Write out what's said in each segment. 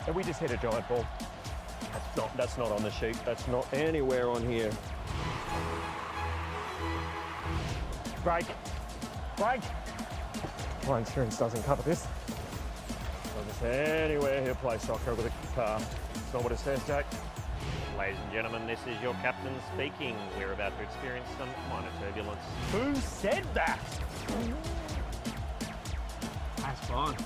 And we just hit a giant ball. That's not on the sheet. That's not anywhere on here. Break. Break. My insurance doesn't cover this. Not just anywhere here play soccer with a car. It's not what it says, Jack. Ladies and gentlemen, this is your captain speaking. We're about to experience some minor turbulence. Who said that? That's fine.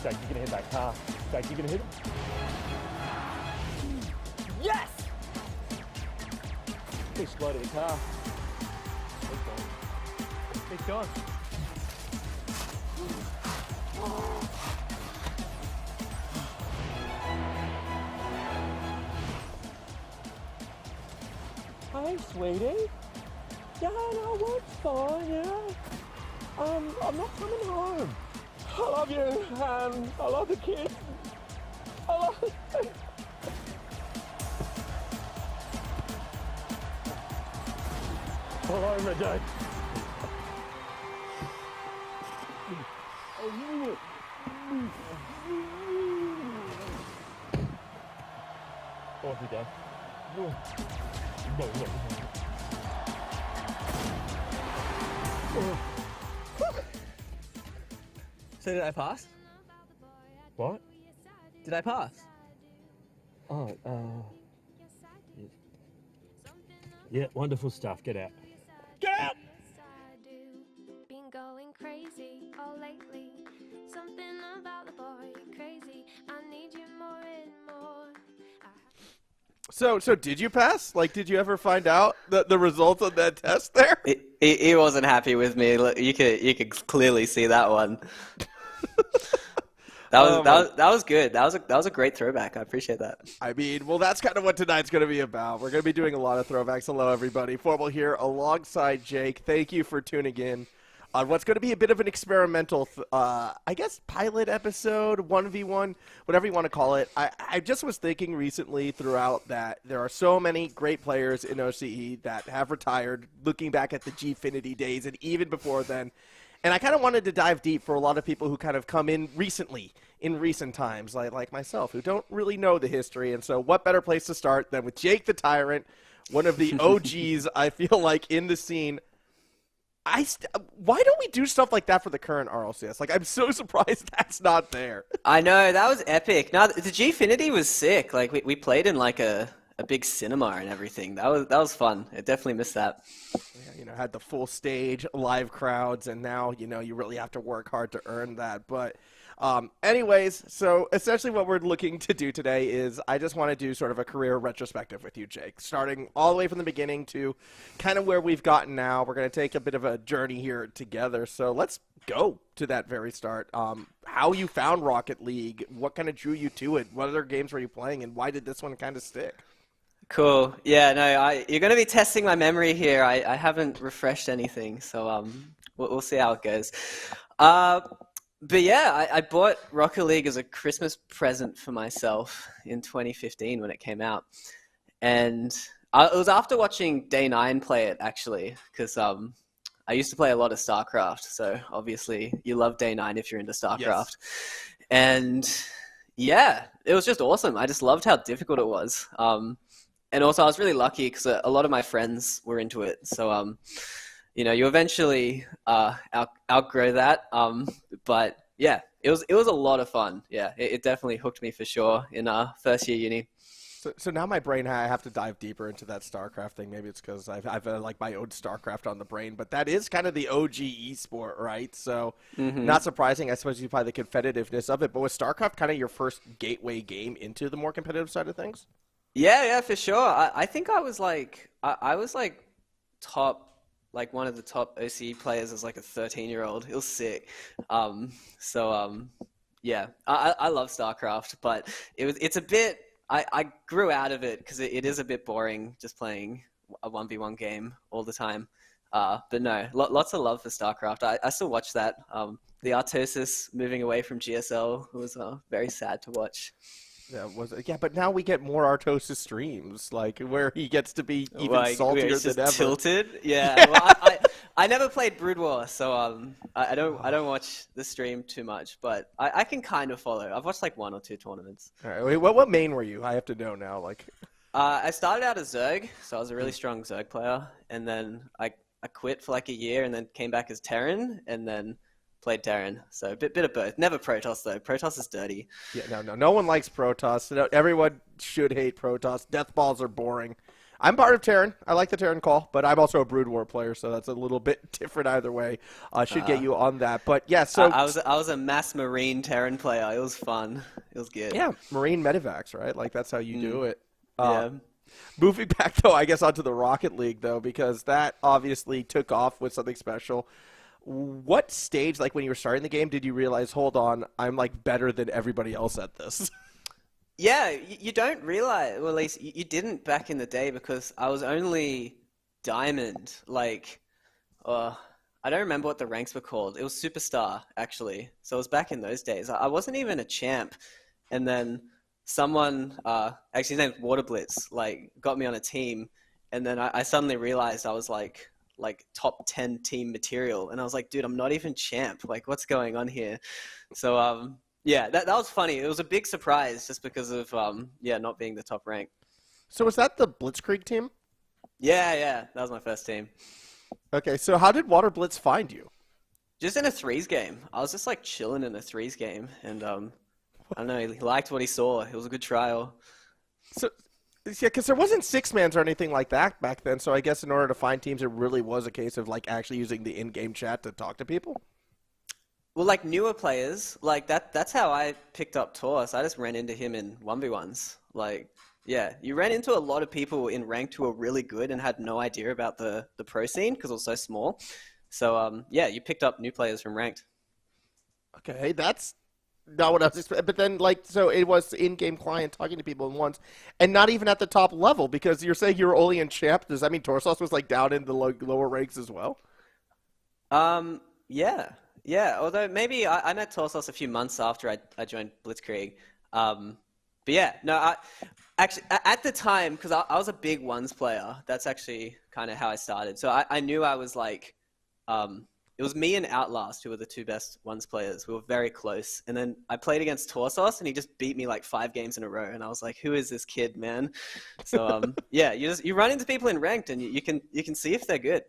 Jake, you're gonna hit that car. Jake, you're gonna hit it. Yes! Big slow to the car. It's gone. It's gone. Hey, sweetie. Yeah, no, it's fine, yeah. I'm not coming home. I love you, and I love the kids. I love it. All over, Jake. Off you go. So did I pass? What? Did I pass? Oh, yeah, wonderful stuff. Get out. Get out! Been going crazy all lately. Something about the boy crazy. I need you more and more. So did you pass? Like, did you ever find out the results of that test there? He wasn't happy with me. Look, you could clearly see that one. That was good. That was a great throwback. I appreciate that. I mean, well, that's kind of what tonight's going to be about. We're going to be doing a lot of throwbacks. Hello, everybody. Formal here alongside Jake. Thank you for tuning in on what's going to be a bit of an experimental, I guess, pilot episode, 1v1, whatever you want to call it. I just was thinking recently throughout that there are so many great players in OCE that have retired, looking back at the Gfinity days and even before then. And I kind of wanted to dive deep for a lot of people who kind of come in recently, in recent times, like myself, who don't really know the history. And so what better place to start than with Jake the Tyrant, one of the OGs, I feel like, in the scene. Why don't we do stuff like that for the current RLCS? Like, I'm so surprised that's not there. I know, that was epic. No, the Gfinity was sick. Like, we played in, like, a big cinema and everything. That was fun. I definitely missed that. Yeah, had the full stage, live crowds, and now, you really have to work hard to earn that. But anyways, so essentially what we're looking to do today is I just want to do sort of a career retrospective with you, Jake, starting all the way from the beginning to kind of where we've gotten now. We're going to take a bit of a journey here together. So let's go to that very start. How you found Rocket League, what kind of drew you to it, what other games were you playing, and why did this one kind of stick? Cool. Yeah, no, you're going to be testing my memory here. I haven't refreshed anything, so we'll see how it goes. But yeah, I bought Rocket League as a Christmas present for myself in 2015 when it came out. And it was after watching Day 9 play it, actually, because I used to play a lot of StarCraft. So obviously you love Day 9 if you're into StarCraft. Yes. And yeah, it was just awesome. I just loved how difficult it was. And also I was really lucky because a lot of my friends were into it. So you eventually outgrow that. But yeah, it was a lot of fun. Yeah, it definitely hooked me for sure in first year uni. So now my brain, I have to dive deeper into that StarCraft thing. Maybe it's because I've like my own StarCraft on the brain, but that is kind of the OG esport, right? So not surprising, I suppose, you probably the competitiveness of it. But was StarCraft kind of your first gateway game into the more competitive side of things? Yeah, for sure. I think I was like top. Like one of the top OCE players as like a 13-year-old. It was sick. Yeah, I love StarCraft, but it's a bit. I grew out of it because it is a bit boring just playing a 1v1 game all the time. But no, lots of love for StarCraft. I still watch that. The Artosis moving away from GSL was very sad to watch. That was but now we get more Artosis streams, like where he gets to be even Like, where saltier it's than just ever. tilted. Yeah. Well, I never played Brood War, so I don't watch the stream too much, but I can kind of follow. I've watched like 1 or 2 tournaments. All right, wait, what main were you? I have to know now. Like, I started out as Zerg, so I was a really strong Zerg player, and then I quit for like a year, and then came back as Terran, and then played Terran. So a bit of both. Never Protoss though. Protoss is dirty. yeah, no one likes Protoss. No, everyone should hate Protoss. Death balls are boring. I'm part of Terran. I like the Terran call, but I'm also a Brood War player, so that's a little bit different either way. Should get you on that, but yeah. So I was a mass Marine Terran player. It was fun. It was good. yeah, Marine Medivacs, right? Like that's how you do it. Yeah. Moving back though, I guess onto the Rocket League though, because that obviously took off with something special. What stage, like when you were starting the game, did you realize, hold on, I'm like better than everybody else at this? Yeah, you don't realize, well, at least you didn't back in the day, because I was only Diamond. Like, I don't remember what the ranks were called. It was Superstar, actually. So it was back in those days. I wasn't even a champ. And then someone, actually his name's Waterblitz, like got me on a team. And then I suddenly realized I was like top 10 team material, and I was like, dude, I'm not even champ. Like, what's going on here? So yeah, that was funny. It was a big surprise just because of not being the top rank. So was that the Blitzkrieg team? Yeah, that was my first team. Okay, so how did Water Blitz find you? Just in a threes game. I was just like chilling in a threes game, and I don't know, he liked what he saw. It was a good trial. So yeah, because there wasn't six-mans or anything like that back then, so I guess in order to find teams, it really was a case of like actually using the in-game chat to talk to people? Well, like newer players, like that's how I picked up Taurus. I just ran into him in 1v1s. Like, yeah, you ran into a lot of people in ranked who were really good and had no idea about the pro scene because it was so small. So, yeah, you picked up new players from ranked. Okay, that's not what I was expecting. But then, like, so it was in-game client talking to people in ones, and not even at the top level, because you're saying you were only in champ. Does that mean Torsos was, like, down in the lower ranks as well? Yeah. Although maybe I met Torsos a few months after I joined Blitzkrieg. But yeah, no, actually, at the time, because I was a big ones player, that's actually kind of how I started. So I knew I was like, it was me and Outlast who were the two best ones players. We were very close. And then I played against Torsos, and he just beat me like 5 games in a row. And I was like, who is this kid, man? So yeah, you run into people in ranked, and you can see if they're good.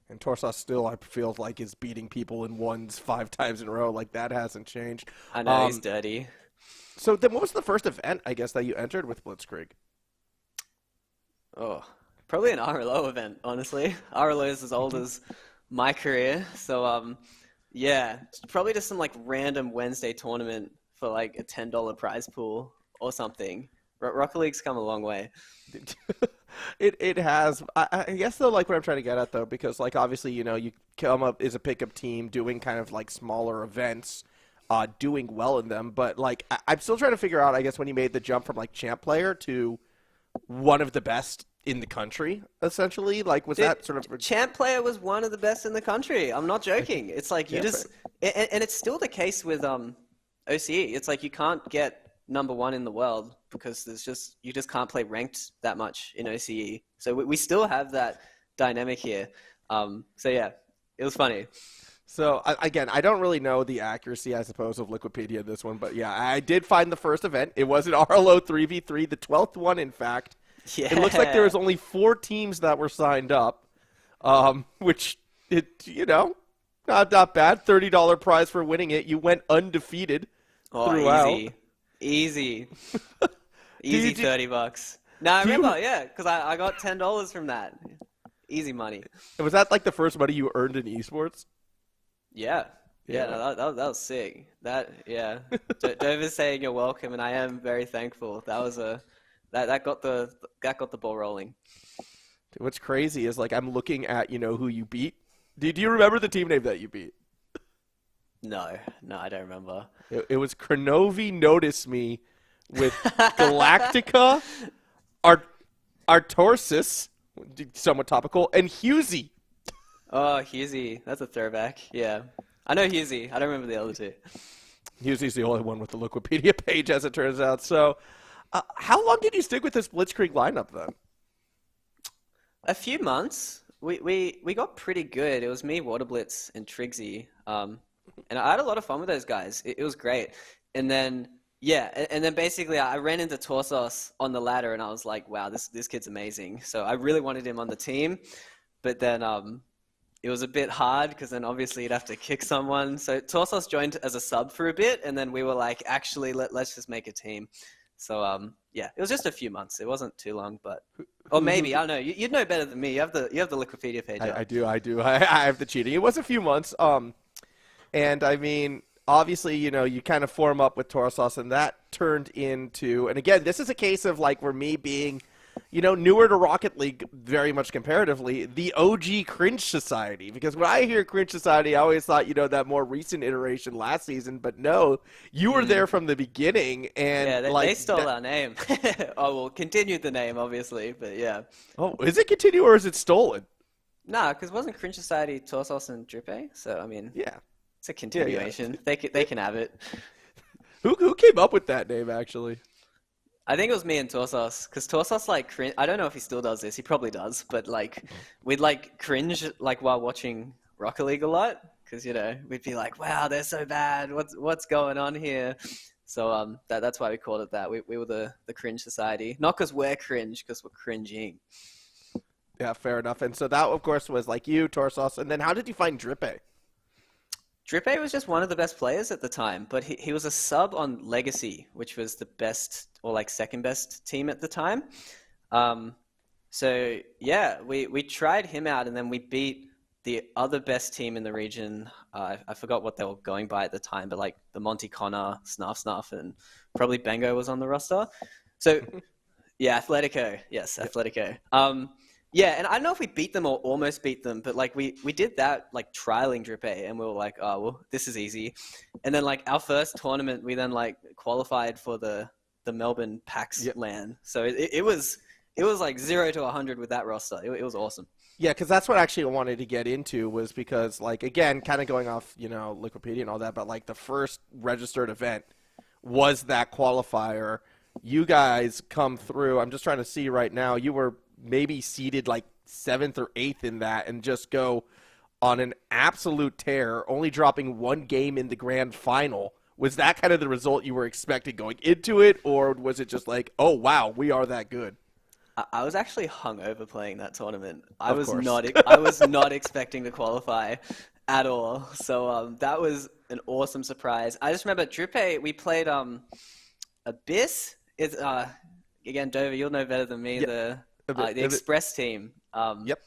And Torsos still, I feel like, is beating people in ones 5 times in a row. Like, that hasn't changed. I know, he's dirty. So then what was the first event, I guess, that you entered with Blitzkrieg? Oh, probably an RLO event, honestly. RLO is as old as my career. So, yeah, probably just some like random Wednesday tournament for like a $10 prize pool or something. Rocket League's come a long way. It has. I guess, though, like what I'm trying to get at, though, because, like, obviously, you know, you come up as a pickup team doing kind of like smaller events, doing well in them. But, like, I'm still trying to figure out, I guess, when you made the jump from, like, champ player to one of the best in the country, essentially. Like, was that sort of... Champ player was one of the best in the country. I'm not joking. It's like you just... And it's still the case with OCE. It's like you can't get #1 in the world because you just can't play ranked that much in OCE. So we still have that dynamic here. So yeah, it was funny. So again, I don't really know the accuracy, I suppose, of Liquipedia in this one, but yeah, I did find the first event. It was an RLO 3v3, the 12th one, in fact. Yeah. It looks like there was only 4 teams that were signed up, which not bad. $30 prize for winning it. You went undefeated throughout. Easy. Easy $30. No, I remember, yeah, because I got $10 from that. Easy money. Was that like the first money you earned in esports? Yeah. Yeah, no, that was sick. Yeah. Dover saying you're welcome, and I am very thankful. That was that got the ball rolling. Dude, what's crazy is, like, I'm looking at, who you beat. Do you remember the team name that you beat? No, I don't remember. It was Cronovi Notice Me with Galactica, Artorsis, somewhat topical, and Husey. Oh, Husey. That's a throwback. Yeah. I know Husey. I don't remember the other two. He's the only one with the Wikipedia page, as it turns out. So, how long did you stick with this Blitzkrieg lineup then? A few months. We got pretty good. It was me, Waterblitz, and Triggsy. And I had a lot of fun with those guys. It was great. And then, yeah, and then basically I ran into Torsos on the ladder, and I was like, wow, this kid's amazing. So I really wanted him on the team. But then it was a bit hard because then obviously you'd have to kick someone. So Torsos joined as a sub for a bit, and then we were like, actually, let's just make a team. So yeah, it was just a few months. It wasn't too long, but or maybe I don't know. You'd know better than me. You have the Wikipedia page. I do. I have the cheating. It was a few months. And I mean, obviously, you kind of form up with Torsos, and that turned into. And again, this is a case of like where me being, newer to Rocket League very much comparatively, the OG Cringe Society. Because when I hear Cringe Society, I always thought, that more recent iteration last season. But no, you were there from the beginning. And yeah, like, they stole our name. Oh, well, continued the name, obviously. But yeah. Oh, is it continue or is it stolen? Nah, because wasn't Cringe Society Torsos and Drippe? So, I mean, yeah, it's a continuation. Yeah. They can have it. Who came up with that name, actually? I think it was me and Torsos, because Torsos I don't know if he still does this. He probably does, but like we'd like cringe like while watching Rocket League a lot, because we'd be like, "Wow, they're so bad. What's going on here?" So that's why we called it that. We were the Cringe Society, not because we're cringe, because we're cringing. Yeah, fair enough. And so that, of course, was like you, Torsos, and then how did you find Drippe? Drippe was just one of the best players at the time, but he was a sub on Legacy, which was the best or like second best team at the time. So yeah, we tried him out, and then we beat the other best team in the region. I forgot what they were going by at the time, but like the Monty Connor, Snuff, and probably Bengo was on the roster. So yeah, Atletico. Yes, Atletico. Yeah, and I don't know if we beat them or almost beat them, but like we did that like trialing Drippe, and we were like, oh well, this is easy. And then like our first tournament, we then like qualified for the Melbourne PAX LAN. So it was like 0 to 100 with that roster. It was awesome. Yeah, because that's what actually I wanted to get into, was because like again, kind of going off Wikipedia and all that, but like the first registered event was that qualifier. You guys come through. I'm just trying to see right now. You were maybe seeded like 7th or 8th in that, and just go on an absolute tear, only dropping one game in the grand final. Was that kind of the result you were expecting going into it, or was it just like, oh wow, we are that good? I was actually hungover playing that tournament. I was not expecting to qualify at all. So that was an awesome surprise. I just remember Drippe, we played Abyss. It's again, Dover, you'll know better than me. Yep. The Express team. Yep.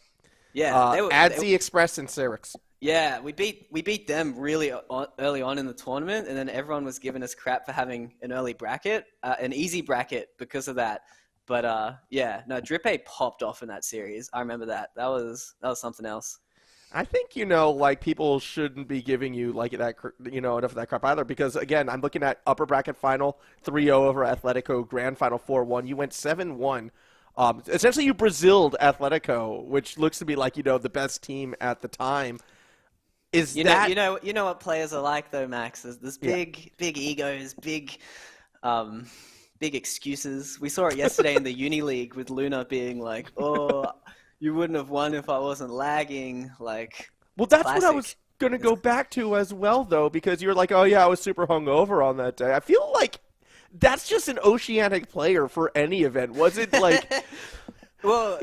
Yeah. Adzi Express and Cyrix. Yeah, we beat them really early on in the tournament, and then everyone was giving us crap for having an early bracket, an easy bracket because of that. But yeah, no, Drippe popped off in that series. I remember that. That was something else. I think, like people shouldn't be giving you like that, enough of that crap either, because again, I'm looking at upper bracket final 3-0 over Atletico, grand final 4-1. You went 7-1. Essentially, you Braziled Atletico, which looks to be like the best team at the time. Is you know what players are like though, Max? There's big egos, big excuses. We saw it yesterday in the Uni League with Luna being like, "Oh, you wouldn't have won if I wasn't lagging." Like, well, that's classic. What I was gonna go back to as well, though, because you were like, "Oh yeah, I was super hungover on that day." I feel like that's just an Oceanic player for any event. Was it like? Well,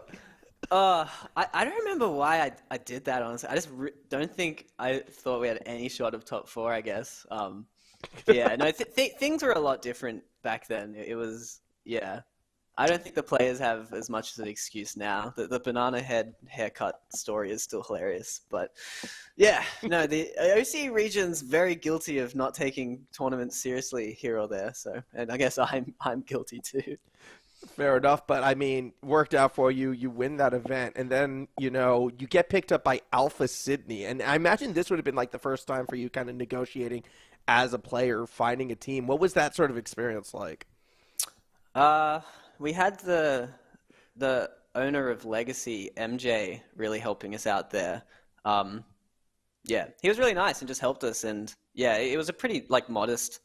I don't remember why I did that, honestly. I just don't think I thought we had any shot of top 4, I guess. Yeah, no, things were a lot different back then. It was, yeah. I don't think the players have as much as an excuse now. The banana head haircut story is still hilarious. But yeah, no, the OC region's very guilty of not taking tournaments seriously here or there. So, and I guess I'm guilty too. Fair enough, but I mean, worked out for you. You win that event, and then you get picked up by Alpha Sydney, and I imagine this would have been like the first time for you, kind of negotiating as a player, finding a team. What was that sort of experience like? We had the owner of Legacy, MJ, really helping us out there. Yeah, he was really nice and just helped us, and yeah, it was a pretty like modest,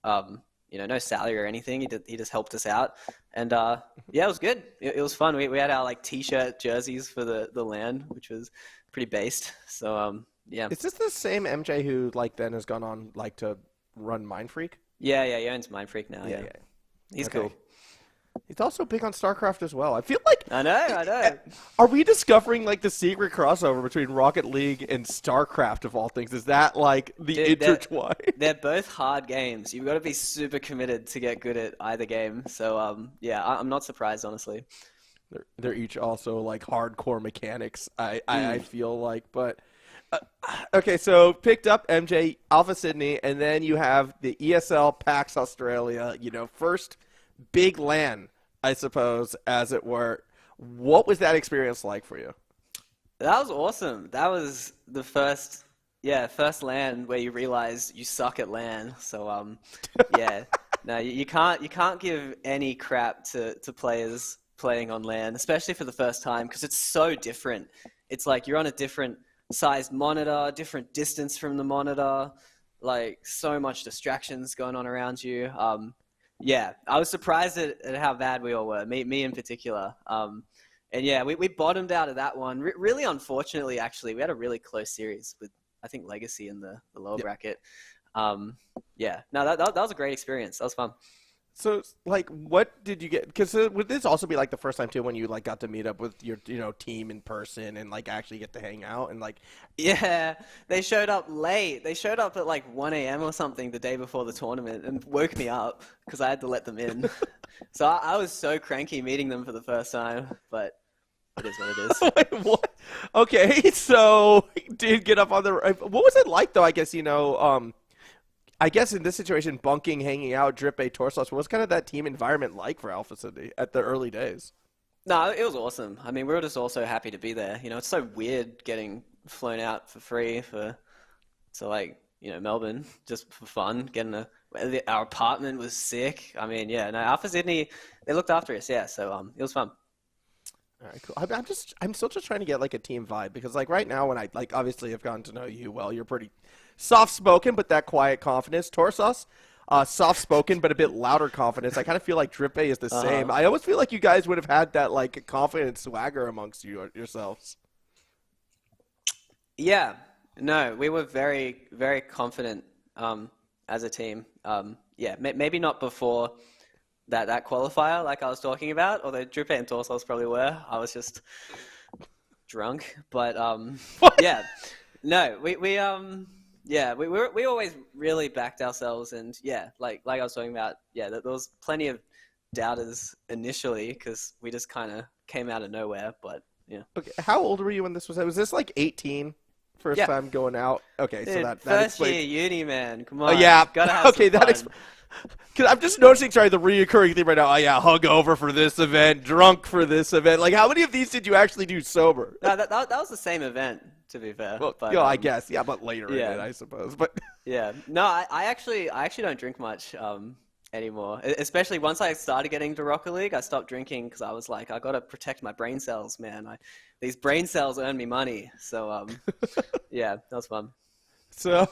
no salary or anything. He just helped us out, and yeah, it was good. It was fun. We had our like t-shirt jerseys for the LAN, which was pretty based. So yeah. Is this the same MJ who like then has gone on like to run Mind Freak? Yeah, he owns Mind Freak now. Yeah. He's Okay. cool. He's also big on StarCraft as well. I feel like I know. Are we discovering like the secret crossover between Rocket League and StarCraft of all things? Is that like the Dude, intertwine? They're both hard games. You've got to be super committed to get good at either game. So yeah, I'm not surprised honestly. They're each also like hardcore mechanics. I feel like, but okay. So picked up MJ Alpha Sydney, and then you have the ESL PAX Australia. First big LAN, I suppose, as it were. What was that experience like for you? That was awesome. That was the first LAN where you realize you suck at LAN. So yeah, no, you can't give any crap to players playing on LAN, especially for the first time, because it's so different. It's like you're on a different sized monitor, different distance from the monitor, like so much distractions going on around you. Yeah, I was surprised at how bad we all were, me in particular. And yeah, we bottomed out of that one. Really unfortunately, actually, we had a really close series with, I think, Legacy in the lower bracket. Yeah, no, that was a great experience. That was fun. So, like, what did you get? Because would this also be like the first time too when you like got to meet up with your team in person and like actually get to hang out and like? Yeah, they showed up late. They showed up at like 1 a.m. or something the day before the tournament and woke me up because I had to let them in. So I was so cranky meeting them for the first time, but it is what it is. Wait, what? Okay, so did get up on the. What was it like though? I guess I guess in this situation, bunking, hanging out, Drip A, Torsos, what was kind of that team environment like for Alpha City at the early days? No, it was awesome. I mean, we were just all so happy to be there. It's so weird getting flown out for free to like, Melbourne just for fun. Our apartment was sick. I mean, yeah, no, Alpha Sydney, they looked after us, yeah. So it was fun. All right, cool. I'm still just trying to get like a team vibe because like right now when I like obviously have gotten to know you well, you're pretty soft-spoken but that quiet confidence. Torsos, soft-spoken but a bit louder confidence. I kind of feel like Drip A is the same. I always feel like you guys would have had that like confident swagger amongst yourselves. Yeah, no, we were very, very confident as a team. Yeah, maybe not before that qualifier like I was talking about, although Drupe and Torsos probably were. I was just drunk, but yeah, no, we always really backed ourselves, and yeah, like I was talking about, yeah, there was plenty of doubters initially because we just kind of came out of nowhere, but yeah. Okay, how old were you when this was? Was this like 18? First time going out. Okay, dude, so that first explains... year uni, man. Come on. Yeah. Gotta have okay, some that fun. Because I'm just noticing, sorry, the reoccurring theme right now. Oh yeah, hungover for this event, drunk for this event. Like, how many of these did you actually do sober? No, that was the same event, to be fair. Well, but, I guess, yeah, but later in it, I suppose. But yeah, no, I actually don't drink much anymore. Especially once I started getting to Rocket League, I stopped drinking because I was like, I gotta protect my brain cells, man. These brain cells earn me money. So yeah, that was fun. So,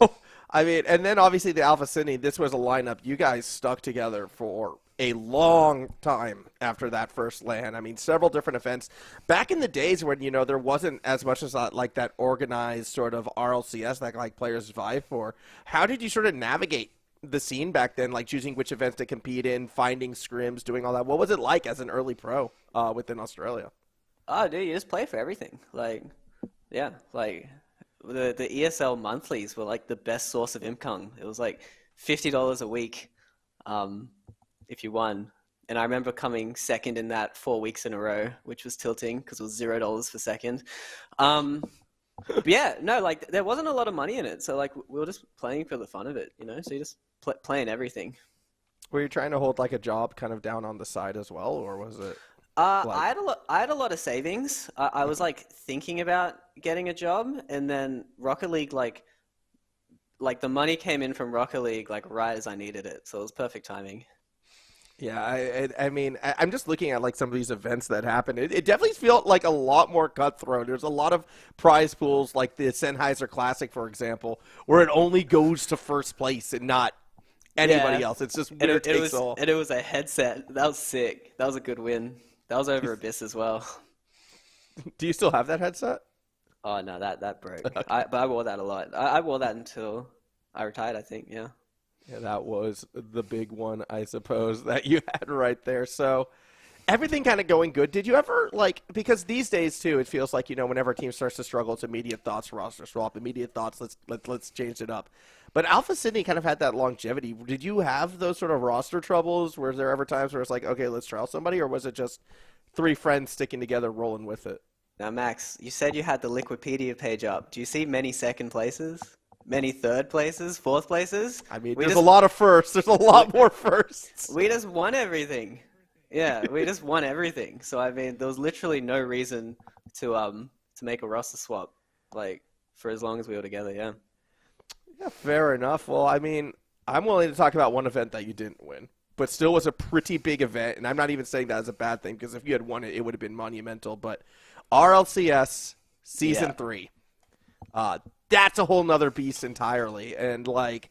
I mean, and then obviously the Alpha Sydney, this was a lineup you guys stuck together for a long time after that first LAN. I mean, several different events. Back in the days when, there wasn't as much as like that organized sort of RLCS that like players vie for, how did you sort of navigate the scene back then, like choosing which events to compete in, finding scrims, doing all that? What was it like as an early pro within Australia? Oh, dude, you just play for everything. Like, yeah, like... The ESL monthlies were like the best source of income. It was like $50 a week if you won. And I remember coming second in that 4 weeks in a row, which was tilting because it was $0 for second. But yeah, no, like there wasn't a lot of money in it. So like we were just playing for the fun of it, So you just playing everything. Were you trying to hold like a job kind of down on the side as well, or was it? I had a lot of savings. I was like thinking about getting a job, and then Rocket League like the money came in from Rocket League like right as I needed it, so it was perfect timing. Yeah, I mean, I'm just looking at like some of these events that happen. It definitely felt like a lot more cutthroat. There's a lot of prize pools, like the Sennheiser Classic, for example, where it only goes to first place and not anybody Yeah, else. It's just and winner takes all. it was a headset. That was sick. That was a good win. That was over Abyss as well. Do you still have that headset? Oh no, that broke. Okay. But I wore that a lot. I wore that until I retired, I think. Yeah. Yeah, that was the big one, I suppose, that you had right there. So everything kind of going good. Did you ever, like, because these days, too, it feels like, whenever a team starts to struggle, it's immediate thoughts, roster swap, immediate thoughts, let's change it up. But Alpha Sydney kind of had that longevity. Did you have those sort of roster troubles? Were there ever times where it's like, okay, let's trial somebody? Or was it just three friends sticking together, rolling with it? Now, Max, you said you had the Liquipedia page up. Do you see many second places? Many third places? Fourth places? I mean, there's a lot of firsts. There's a lot more firsts. We just won everything. Yeah, we just won everything. So I mean, there was literally no reason to make a roster swap, like for as long as we were together. Yeah. Yeah, fair enough. Well, I mean, I'm willing to talk about one event that you didn't win, but still was a pretty big event, and I'm not even saying that as a bad thing because if you had won it, it would have been monumental. But RLCS Season 3, that's a whole nother beast entirely, and like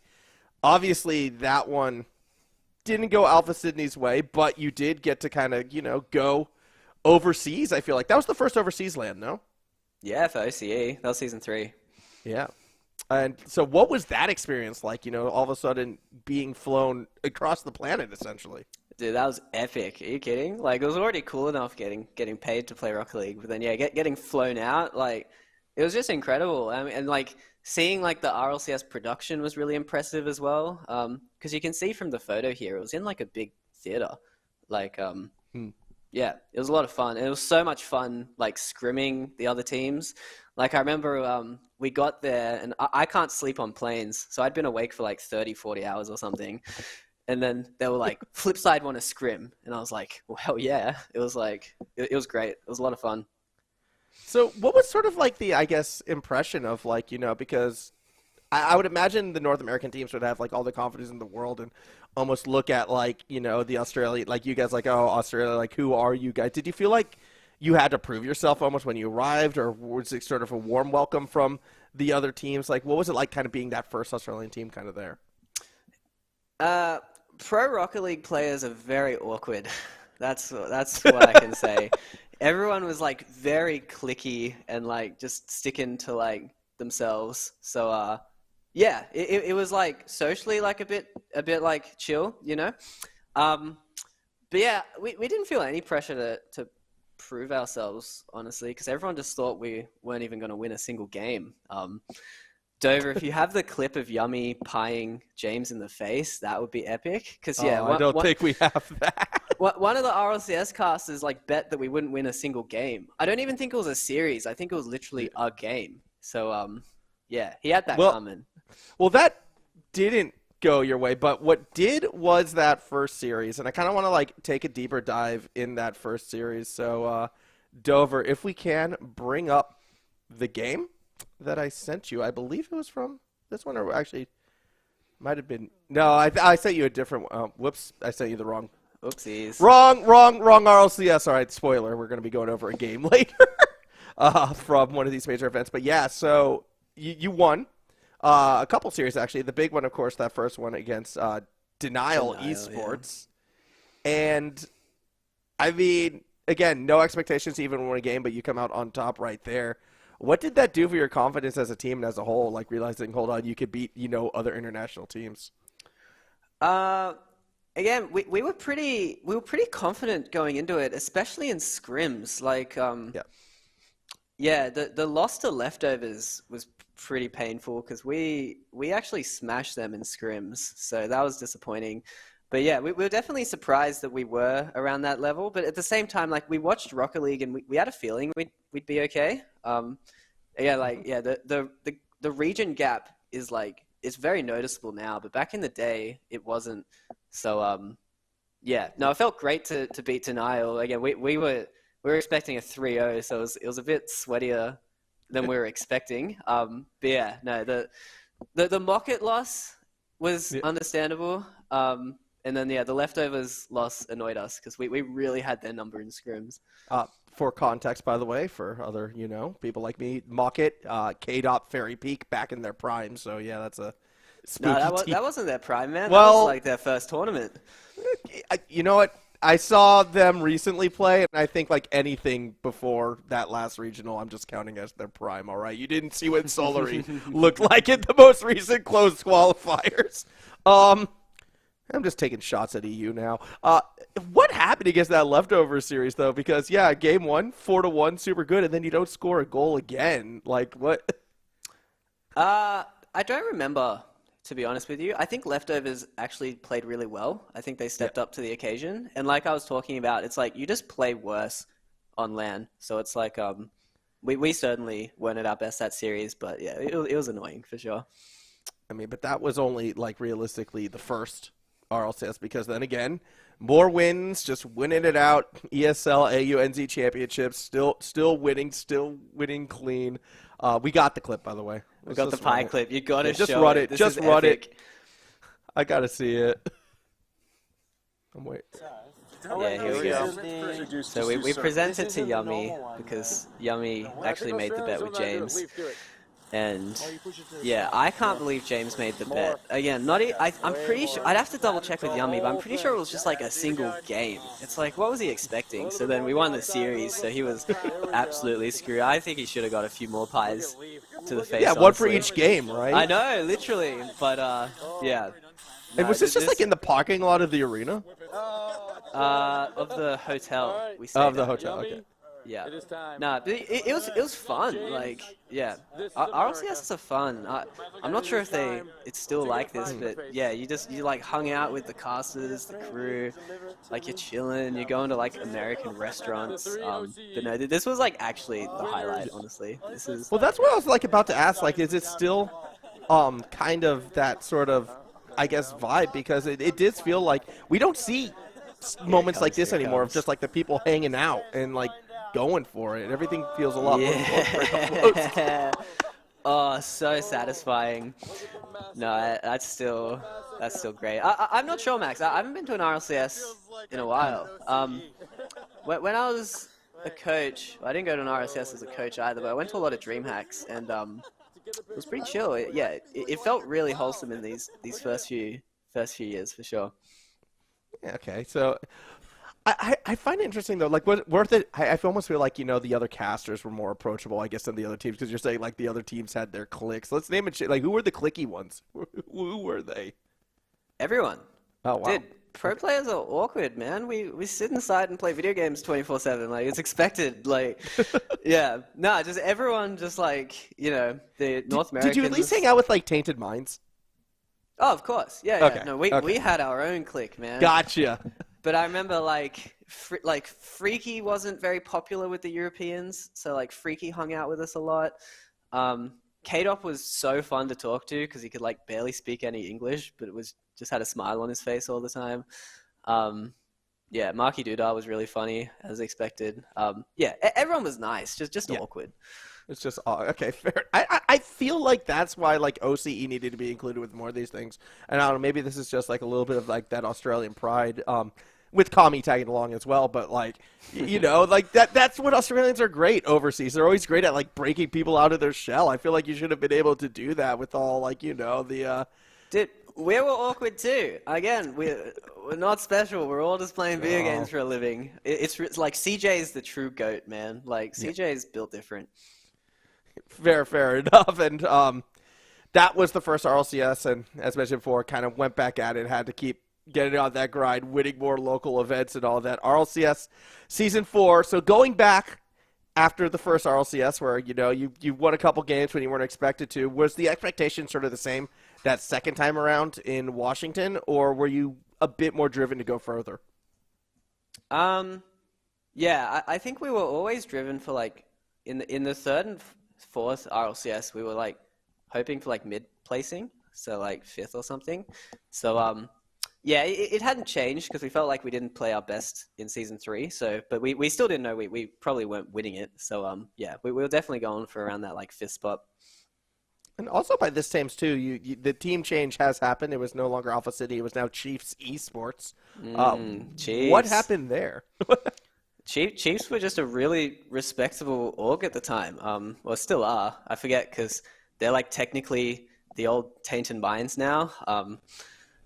obviously that one didn't go Alpha Sydney's way, but you did get to kind of go overseas. I feel like that was the first overseas land, no? Yeah, for OCE. That was Season 3. Yeah. And so what was that experience like, all of a sudden being flown across the planet, essentially? Dude, that was epic. Are you kidding? Like, it was already cool enough getting paid to play Rocket League, but then, yeah, getting flown out, like, it was just incredible. I mean, and, like, seeing, like, the RLCS production was really impressive as well, because you can see from the photo here, it was in, like, a big theater. Like, yeah, it was a lot of fun. And it was so much fun, like, scrimming the other teams. Like, I remember we got there, and I can't sleep on planes, so I'd been awake for, like, 30, 40 hours or something. And then they were like, Flipside want to scrim. And I was like, well, hell yeah. It was like, it was great. It was a lot of fun. So what was sort of like the, I guess, impression of like, because I would imagine the North American teams would have like all the confidence in the world and almost look at like, the Australia, like you guys like, oh, Australia, like who are you guys? Did you feel like you had to prove yourself almost when you arrived, or was it sort of a warm welcome from the other teams? Like what was it like kind of being that first Australian team kind of there? Pro Rocket League players are very awkward. That's what I can say. Everyone was like very cliquey and like just sticking to like themselves. So yeah, it was like socially like a bit like chill, But yeah, we didn't feel any pressure to prove ourselves, honestly, because everyone just thought we weren't even going to win a single game. Dover, if you have the clip of Yummy pieing James in the face, that would be epic. Because yeah, I don't think we have that. One of the RLCS casters like bet that we wouldn't win a single game. I don't even think it was a series. I think it was literally a game. So yeah, he had that coming. Well, that didn't go your way, but what did was that first series, and I kind of want to like take a deeper dive in that first series. So Dover, if we can bring up the game that I sent you. I believe it was from this one, or actually might have been. No, I sent you a different one. Whoops, I sent you the wrong. Oopsies. Wrong RLCS. All right, spoiler. We're going to be going over a game later from one of these major events. But yeah, so you won a couple series, actually. The big one, of course, that first one against Denial Esports. Yeah. And, I mean, again, no expectations to even win a game, but you come out on top right there. What did that do for your confidence as a team and as a whole, like realizing, hold on, you could beat, other international teams? Again, we were pretty confident going into it, especially in scrims. Like, yeah, the loss to Leftovers was pretty painful because we actually smashed them in scrims, so that was disappointing. But yeah, we were definitely surprised that we were around that level. But at the same time, like we watched Rocket League and we had a feeling we'd be okay. The region gap is like it's very noticeable now, but back in the day it wasn't. So yeah, no, it felt great to beat Denial. Again, we were expecting a 3-0, so it was a bit sweatier than we were expecting. But yeah, no, the Mocket loss was understandable. And then the leftovers loss annoyed us because we really had their number in scrims. For context, by the way, for other, people like me, Mocket, K-Dot, Fairy Peak back in their prime. So, yeah, that's a spooky No, team. that wasn't their prime, man. Well, that was like their first tournament. You know what? I saw them recently play, and I think like anything before that last regional, I'm just counting as their prime, all right? You didn't see what Solary looked like in the most recent closed qualifiers. I'm just taking shots at EU now. What happened against that leftover series, though? Because, yeah, game 1, 4-1, super good, and then you don't score a goal again. Like, what? I don't remember, to be honest with you. I think leftovers actually played really well. I think they stepped up to the occasion. And like I was talking about, it's like you just play worse on LAN. So it's like we certainly weren't at our best that series, but yeah, it was annoying for sure. I mean, but that was only, like, realistically the first RLCS, because then again, more wins, just winning it out. ESL, AU, NZ championships, still winning clean. We got the clip, by the way. We got the pie clip. You got to just show run it. it. Just run it. I got to see it. I'm waiting. Yeah, here we go. So we presented to Yummy because Yummy actually made the bet with James. And yeah, I can't believe James made the bet. Again, I'm pretty sure, I'd have to double check with Yummy, but I'm pretty sure it was just like a single game. It's like, what was he expecting? So then we won the series, so he was absolutely screwed. I think he should have got a few more pies to the face. Yeah, one for each game, right? I know, literally, but yeah. And was this just like in the parking lot of the arena? Of the hotel. We stayed Of the at. hotel, okay. Yeah. No, but it was fun. Like, yeah. RLCS is fun. I'm not sure if it's still like this, but yeah, you like hung out with the casters, the crew, like you're chilling, you're going to like American restaurants. But no, this was like actually the highlight, honestly. This is. Well, that's what I was like about to ask. Like, is it still, kind of that sort of, I guess, vibe? Because it did feel like we don't see moments like this anymore of just like the people hanging out and like going for it. Everything feels a lot more close. Oh, so satisfying. No, that's still great. I'm not sure, Max. I haven't been to an RLCS in a while. When I was a coach, I didn't go to an RLCS as a coach either, but I went to a lot of DreamHacks, and it was pretty chill. It felt really wholesome in these first few years for sure. Yeah, okay, so I find it interesting though. Like, I almost feel like the other casters were more approachable, I guess, than the other teams, because you're saying like the other teams had their cliques. Let's name it. Like, who were the clicky ones? Who were they? Everyone. Oh wow. Dude, pro players are awkward, man. We sit inside and play video games 24/7. Like, it's expected. Like, yeah, no, just everyone, just like the North Americans. Did you at least hang out with like Tainted Minds? Oh, of course. Yeah. Okay. No, we had our own clique, man. Gotcha. But I remember like Freaky wasn't very popular with the Europeans, so like Freaky hung out with us a lot. K-Dop was so fun to talk to because he could like barely speak any English, but it was just had a smile on his face all the time. Yeah, Marky Doodah was really funny as expected. Yeah, everyone was nice, just awkward. It's just okay, fair. I feel like that's why like OCE needed to be included with more of these things. And I don't know, maybe this is just like a little bit of like that Australian pride. With Kami tagging along as well, but like, like that's what Australians are great overseas. They're always great at like breaking people out of their shell. I feel like you should have been able to do that with all like, the Dude, we were awkward too. Again, we're not special. We're all just playing video games for a living. It's like CJ is the true GOAT, man. Like CJ is built different. Fair enough. And that was the first RLCS, and as mentioned before, kind of went back at it, had to keep getting on that grind, winning more local events and all that. RLCS Season 4. So going back after the first RLCS where, you won a couple games when you weren't expected to, was the expectation sort of the same that second time around in Washington, or were you a bit more driven to go further? Yeah, I think we were always driven for like, in the third and fourth RLCS, we were like hoping for like mid-placing, so like 5th or something. So, yeah, it hadn't changed because we felt like we didn't play our best in Season 3. So, but we still didn't know we probably weren't winning it. So, yeah, we were definitely going for around that like 5th spot. And also by this times too, the team change has happened. It was no longer Alpha City. It was now Chiefs Esports. Chiefs. What happened there? Chiefs were just a really respectable org at the time. Well, still are. I forget because they're like technically the old Taint and Binds now.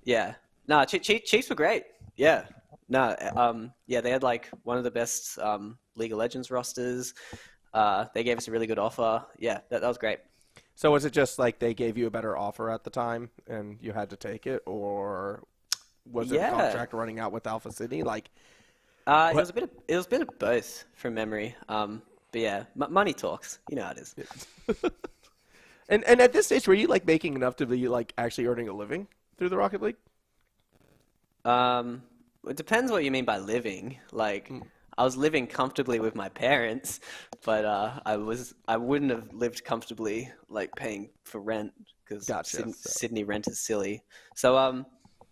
Yeah. No, Chiefs were great. Yeah. No. Yeah, they had like one of the best League of Legends rosters. They gave us a really good offer. Yeah, that was great. So was it just like they gave you a better offer at the time and you had to take it, or was it a contract running out with Alpha City? Like, it was a bit of both from memory. But yeah, money talks. You know how it is. And at this stage, were you like making enough to be like actually earning a living through the Rocket League? It depends what you mean by living. Like, I was living comfortably with my parents, but I wouldn't have lived comfortably like paying for rent because Sydney rent is silly. So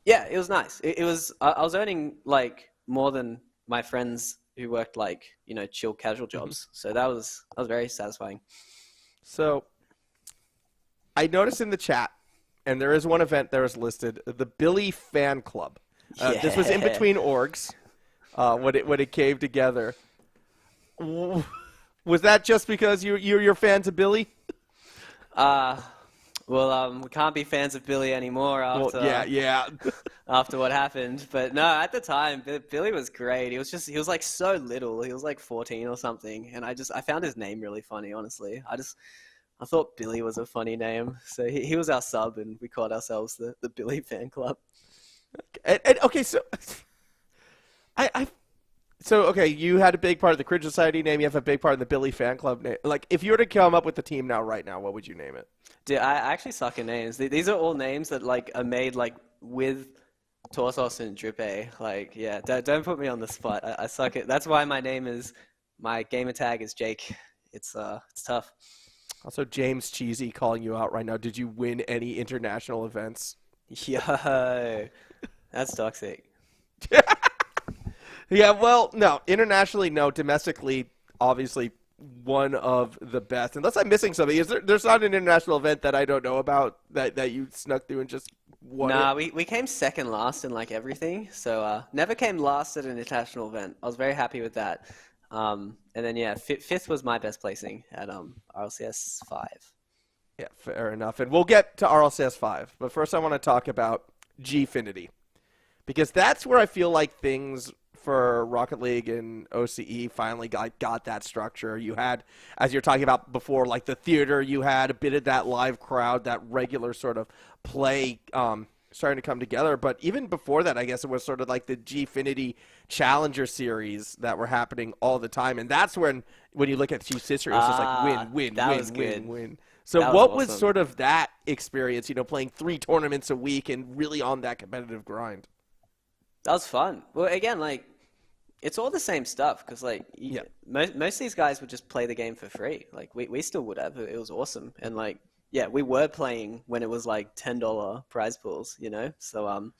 yeah, it was nice. It was I was earning like more than my friends who worked like, you know, chill casual jobs. So that was very satisfying. So I noticed in the chat, and there is one event there is listed, the Billy Fan Club. This was in between orgs. When it came together, was that just because you're fans of Billy? Well, we can't be fans of Billy anymore after after what happened. But no, at the time, Billy was great. He was like so little. He was like 14 or something, and I found his name really funny. Honestly, I thought Billy was a funny name, so he was our sub, and we called ourselves the Billy Fan Club. Okay, so. Okay, you had a big part of the Cringe Society name. You have a big part of the Billy Fan Club name. Like, if you were to come up with the team right now, what would you name it? Dude, I actually suck at names. These are all names that like are made like with Torsos and Drippe. Like, yeah, don't put me on the spot. I suck at. That's why my gamer tag is Jake. It's tough. Also, James Cheesy calling you out right now. Did you win any international events? Yo, that's toxic. Yeah, well, no. Internationally, no. Domestically, obviously, one of the best. Unless I'm missing something. There's not an international event that I don't know about that you snuck through and just won it? Nah, we came second last in like everything. So never came last at an international event. I was very happy with that. And then, yeah, fifth was my best placing at RLCS 5. Yeah, fair enough. And we'll get to RLCS 5. But first I want to talk about Gfinity. Because that's where I feel like things for Rocket League and OCE finally got that structure. You had, as you're talking about before, like the theater, you had a bit of that live crowd, that regular sort of play starting to come together. But even before that, I guess it was sort of like the Gfinity Challenger series that were happening all the time. And that's when you look at Chiefs' history, it was just like win. So what was sort of that experience, playing 3 tournaments a week and really on that competitive grind? That was fun. Well, again, like, it's all the same stuff because, like, most of these guys would just play the game for free. Like, we still would have. It was awesome. And, like, yeah, we were playing when it was, like, $10 prize pools, So,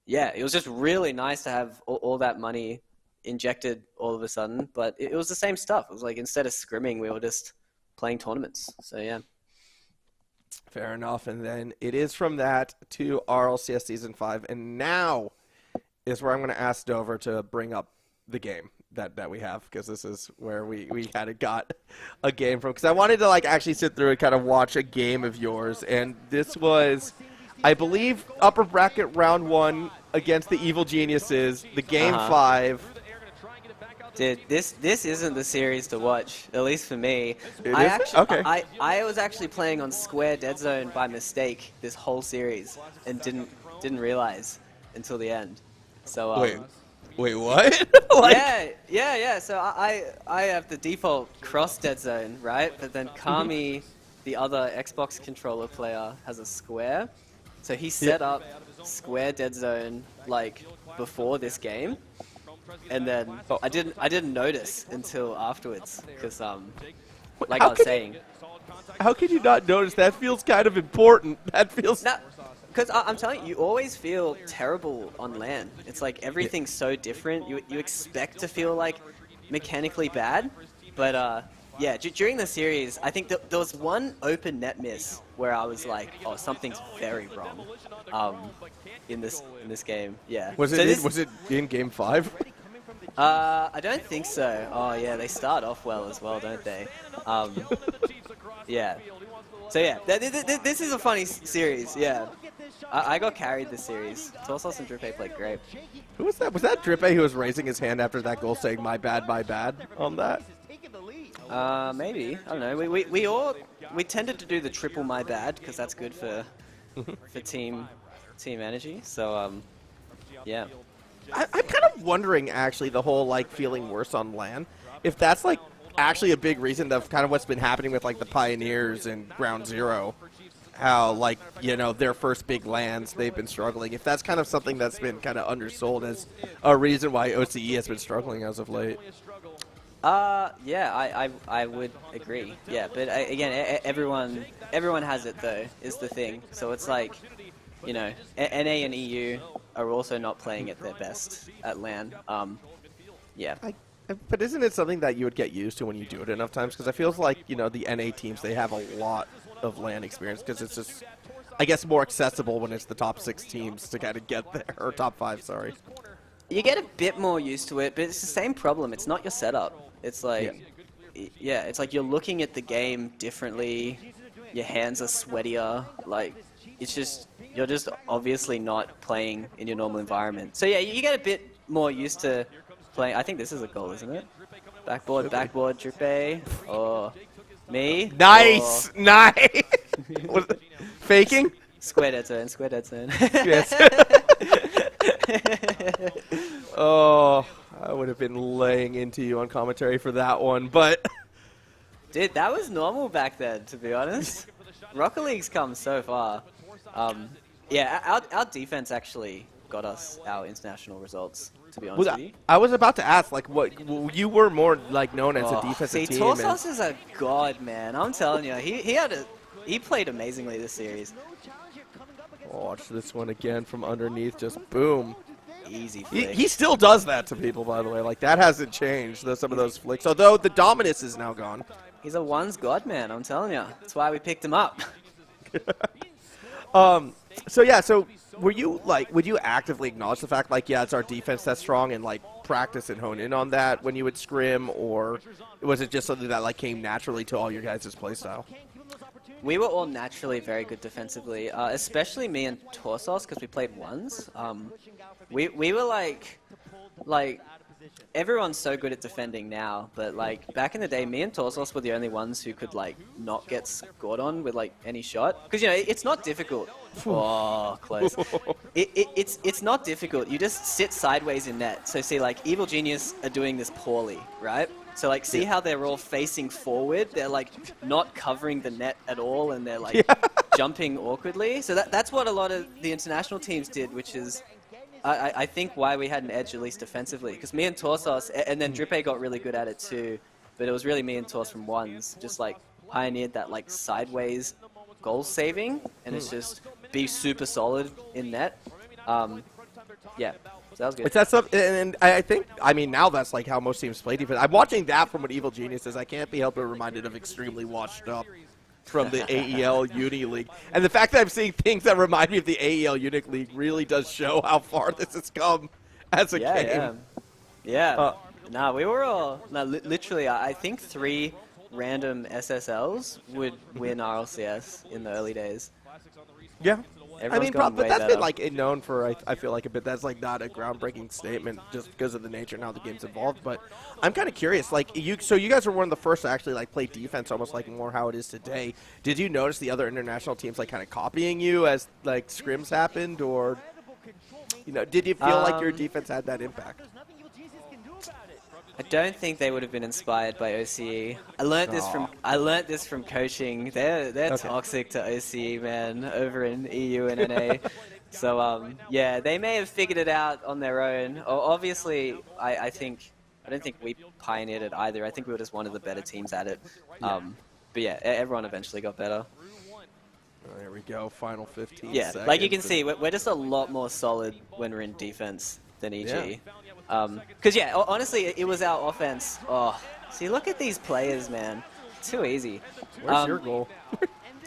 yeah, it was just really nice to have all that money injected all of a sudden. But it was the same stuff. It was like, instead of scrimming, we were just playing tournaments. So, yeah. Fair enough. And then it is from that to RLCS Season 5. And now is where I'm going to ask Dover to bring up the game that we have, because this is where we kind of got a game from. Because I wanted to actually sit through and kind of watch a game of yours. And this was, I believe, upper bracket round 1 against the Evil Geniuses, the game 5. Dude, this isn't the series to watch, at least for me. I was actually playing on Square Dead Zone by mistake this whole series and didn't realize until the end. So wait, what? Yeah. So I have the default cross Dead Zone, right? But then Kami, the other Xbox controller player, has a Square. So he set up Square Dead Zone before this game. And then I didn't notice until afterwards because I was saying. How could you not notice? That feels kind of important. That feels. Because I'm telling you, you always feel terrible on LAN. It's like everything's so different. You expect to feel mechanically bad, but yeah. During the series, I think there was one open net miss where I was like, oh, something's very wrong in this game. Yeah. Was So it was it in Game 5? I don't think so. Oh yeah, they start off well as well, don't they? Yeah. So yeah, this is a funny series. Yeah. I got carried this series. Torsos and Drippe played great. Who was that? Was that Drippe who was raising his hand after that goal saying my bad on that? Maybe. I don't know. We tended to do the triple my bad because that's good for team energy. So yeah. I'm kind of wondering, actually, the whole, like, feeling worse on LAN, if that's, like, actually a big reason of kind of what's been happening with, like, the Pioneers and Ground Zero, how, like, you know, their first big LANs, they've been struggling. If that's kind of something that's been kind of undersold as a reason why OCE has been struggling as of late. Yeah, I would agree. Yeah, but again, everyone has it, though, is the thing. So it's like, you know, NA and EU are also not playing at their best at LAN. Yeah. But isn't it something that you would get used to when you do it enough times? Because I feel like, you know, the NA teams, they have a lot of LAN experience because it's just, I guess, more accessible when it's the top 6 teams to kind of get there, or top 5, sorry. You get a bit more used to it, but it's the same problem. It's not your setup. It's like, yeah, it's like you're looking at the game differently. Your hands are sweatier. Like, it's just, you're just obviously not playing in your normal environment. So yeah, you get a bit more used to playing. I think this is a goal, isn't it? Backboard, Drippe. Oh, me. Nice, or... nice. Was it faking? Square dead turn. Yes. Oh, I would have been laying into you on commentary for that one, but... Dude, that was normal back then, to be honest. Rocket League's come so far. Yeah, our defense actually got us our international results, to be honest with you. I was about to ask, like, what you were more like known as a defensive team. Torsos is a god, man. I'm telling you, he played amazingly this series. Watch this one again from underneath, just boom. Easy flick. He still does that to people, by the way. Like, that hasn't changed, some of those flicks. Although the dominance is now gone. He's a ones god, man. I'm telling you. That's why we picked him up. So yeah, so would you actively acknowledge the fact, like, yeah, it's our defense that's strong, and like practice and hone in on that when you would scrim, or was it just something that like came naturally to all your guys' playstyle? We were all naturally very good defensively, especially me and Torsos, because we played ones. We were like everyone's so good at defending now, but like back in the day, me and Torsos were the only ones who could like not get scored on with like any shot, because you know it's not difficult. Oh, close. It's not difficult. You just sit sideways in net. So see, like Evil Genius are doing this poorly, right? So like, see how they're all facing forward? They're like not covering the net at all, and they're like jumping awkwardly. So that's what a lot of the international teams did, which is, I think, why we had an edge, at least defensively. Because me and Torsos, and then Drippe got really good at it too, but it was really me and Tors from ones, just like pioneered that like sideways goal saving, and it's just be super solid in net. Yeah. So that was good. It's that stuff, and I think, I mean, now that's like how most teams play defense. I'm watching that from what Evil Genius is. I can't be helped but reminded of Extremely Washed Up from the AEL Uni League. And the fact that I'm seeing things that remind me of the AEL Uni League really does show how far this has come as a game. Yeah. Nah, we were all, literally, I think 3 random SSLs would win RLCS in the early days. Yeah. Everyone's I mean, but that's better. been like known for, I feel like, a bit. That's like not a groundbreaking statement just because of the nature and how the game's evolved. But I'm kind of curious, like, so you guys were one of the first to actually like play defense, almost like more how it is today. Did you notice the other international teams like kind of copying you as like scrims happened, or you know, did you feel like your defense had that impact? I don't think they would have been inspired by OCE. I learnt this from coaching. They're toxic to OCE, man, over in EU and NA. So yeah, they may have figured it out on their own. Obviously, I don't think we pioneered it either. I think we were just one of the better teams at it. But yeah, everyone eventually got better. There we go, final 15 Yeah, seconds. like you can see, we're just a lot more solid when we're in defense than EG. Because yeah, honestly, it was our offense. Oh, see, look at these players, man. Too easy. Where's your goal?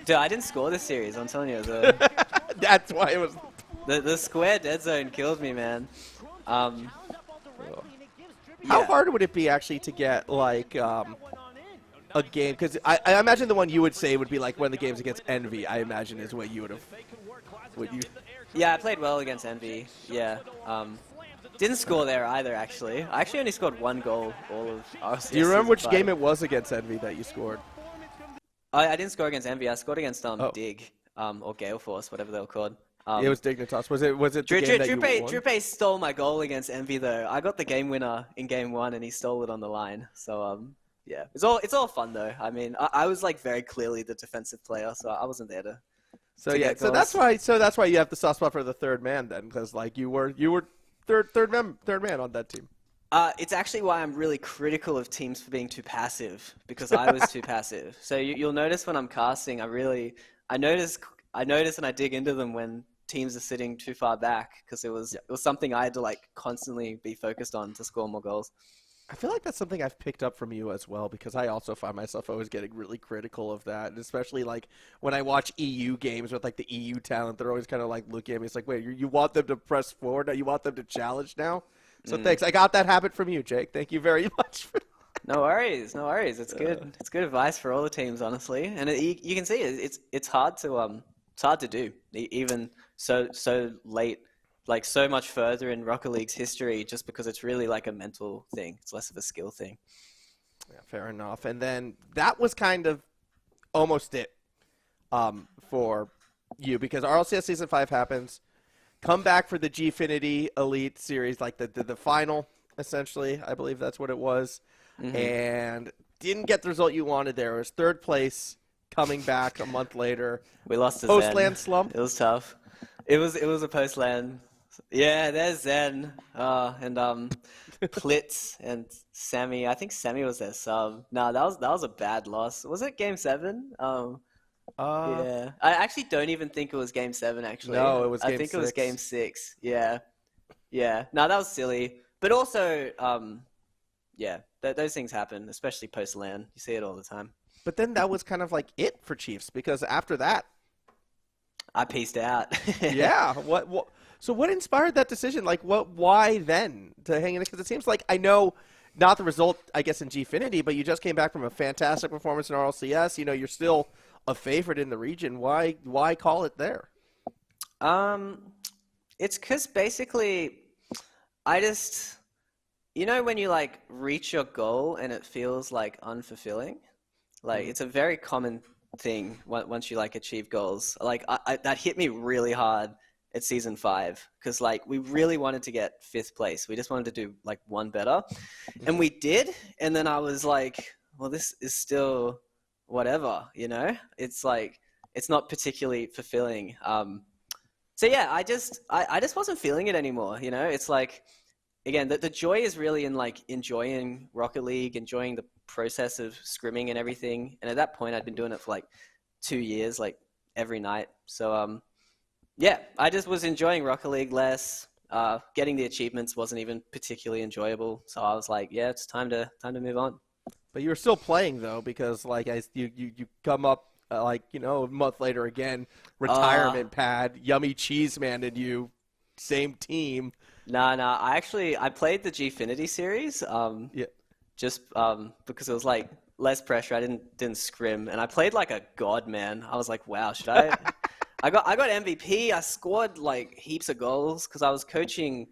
Dude, I didn't score this series. I'm telling you, the That's why it was. the square dead zone killed me, man. How Yeah. hard would it be actually to get like a game? Because I imagine the one you would say would be like one of the games against Envy. I imagine is what you would have. What you? Yeah, I played well against Envy. Yeah. Didn't score there either, actually. I actually only scored 1 goal all of RLCS. Do you remember which Season game 5. it was against Envy that you scored? I didn't score against Envy. I scored against Oh. Dig, or Gale Force, whatever they were called. It was Dignitas. Was it the game that you won? Drupe stole my goal against Envy though. I got the game winner in game 1, and he stole it on the line. So yeah, it's all fun though. I mean, I was like very clearly the defensive player, so I wasn't there to. So to yeah, get so goals. that's why you have the soft spot for the third man then, because like you were third man on that team. It's actually why I'm really critical of teams for being too passive, because I was too passive. So you'll notice when I'm casting, I notice and I dig into them when teams are sitting too far back, because it was something I had to like constantly be focused on to score more goals. I feel like that's something I've picked up from you as well, because I also find myself always getting really critical of that, and especially like when I watch EU games with like the EU talent, they're always kind of like looking at me. It's like, wait, you want them to press forward now? You want them to challenge now? So thanks. I got that habit from you, Jake. Thank you very much. No worries. It's good. It's good advice for all the teams, honestly. And you can see it's hard to do, even so late. Like so much further in Rocket League's history, just because it's really like a mental thing. It's less of a skill thing. Yeah, fair enough. And then that was kind of almost it for you, because RLCS Season 5 happens. Come back for the Gfinity Elite Series, like the final, essentially. I believe that's what it was. Mm-hmm. And didn't get the result you wanted there. It was third place coming back a month later. We lost to Post-land Zen. slump. It was tough. It was a post-land. Yeah, there's Zen. And Plitz and Sammy. I think Sammy was their sub. No, that was a bad loss. Was it game 7? Yeah. I actually don't even think it was game 7, actually. No, it was game I think 6. it was game 6. Yeah. Yeah. No, that was silly. But also, yeah, those things happen, especially post-LAN. You see it all the time. But then that was kind of like it for Chiefs, because after that, I pieced out. yeah. So what inspired that decision? Like, why then to hang in it? Because it seems like, I know not the result, I guess, in Gfinity, but you just came back from a fantastic performance in RLCS. You know, you're still a favorite in the region. Why call it there? It's because basically, I just, when you like reach your goal and it feels like unfulfilling, like it's a very common thing once you like achieve goals. Like that hit me really hard at Season 5, because like we really wanted to get 5th place. We just wanted to do like one better, and we did. And then I was like, well, this is still whatever, It's like it's not particularly fulfilling. So yeah, I just wasn't feeling it anymore. It's like, again, the joy is really in like enjoying Rocket League, enjoying the process of scrimming and everything. And at that point, I'd been doing it for like 2 years, like every night. So yeah, I just was enjoying Rocket League less. Getting the achievements wasn't even particularly enjoyable. So I was like, yeah, it's time to move on. But you were still playing though, because like you come up a month later again, retirement pad, yummy cheese man, and you same team. Nah. I played the Gfinity series. Yeah. Just because it was like less pressure. I didn't scrim, and I played like a god, man. I was like, wow, should I? I got MVP. I scored like heaps of goals because I was coaching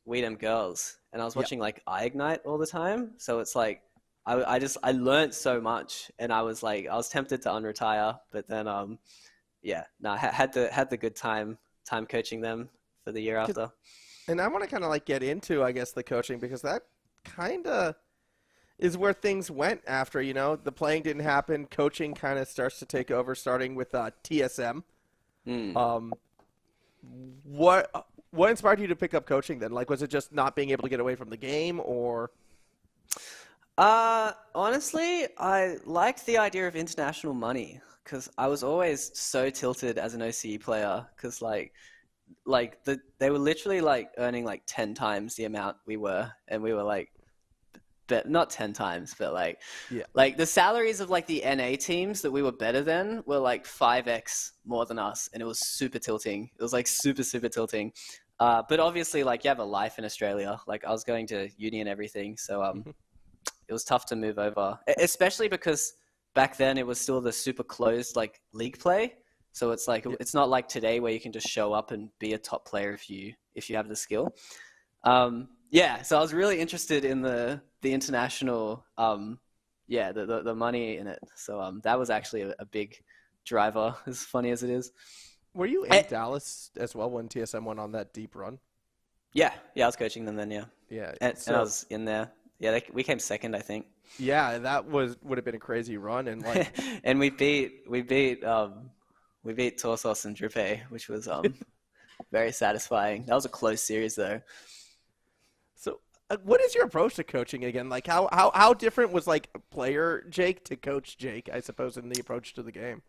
We Dem Girls, and I was watching like iGnite all the time. So it's like I learned so much, and I was tempted to unretire, but then had the good time coaching them for the year after. And I want to kind of like get into, I guess, the coaching, because that kind of is where things went after, the playing didn't happen. Coaching kind of starts to take over, starting with TSM. What inspired you to pick up coaching then? Like, was it just not being able to get away from the game, or? Honestly, I liked the idea of international money, because I was always so tilted as an OCE player, because they were literally like earning like 10 times the amount we were, and we were like but not 10 times, but Yeah. like the salaries of like the NA teams that we were better than were like 5x more than us, and it was super tilting. It was like super tilting. But obviously, like you have a life in Australia. Like I was going to uni and everything, so it was tough to move over, especially because back then it was still the super closed like league play. So it's like it's not like today where you can just show up and be a top player if you have the skill. So I was really interested in the international the money in it. So that was actually a big driver, as funny as it is. Were you in Dallas as well when TSM went on that deep run? Yeah, I was coaching them then. Yeah, and I was in there. Yeah, we came second, I think. Yeah, that would have been a crazy run, and like, and we beat Torsos and Drupe, which was very satisfying. That was a close series though. So, what is your approach to coaching again? Like, how different was like player Jake to coach Jake? I suppose in the approach to the game.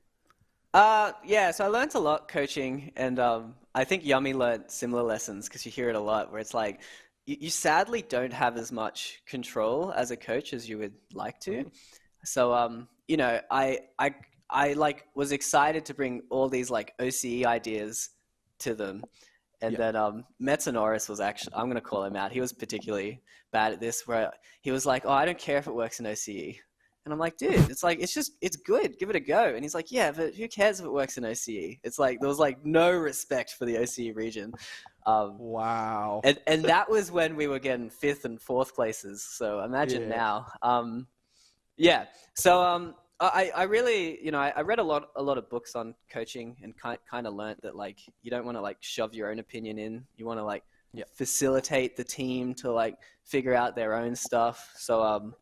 So I learned a lot coaching, and I think Yummy learned similar lessons because you hear it a lot, where it's like you sadly don't have as much control as a coach as you would like to. So I like was excited to bring all these like OCE ideas to them. And then Metanoris was actually, I'm going to call him out. He was particularly bad at this, where he was like, oh, I don't care if it works in OCE. And I'm like, dude, it's good. Give it a go. And he's like, yeah, but who cares if it works in OCE? It's like, there was like no respect for the OCE region. Wow. And that was when we were getting 5th and 4th places. So imagine now. So I really, I read a lot of books on coaching, and kind of learned that like you don't want to like shove your own opinion in. You want to like facilitate the team to like figure out their own stuff. So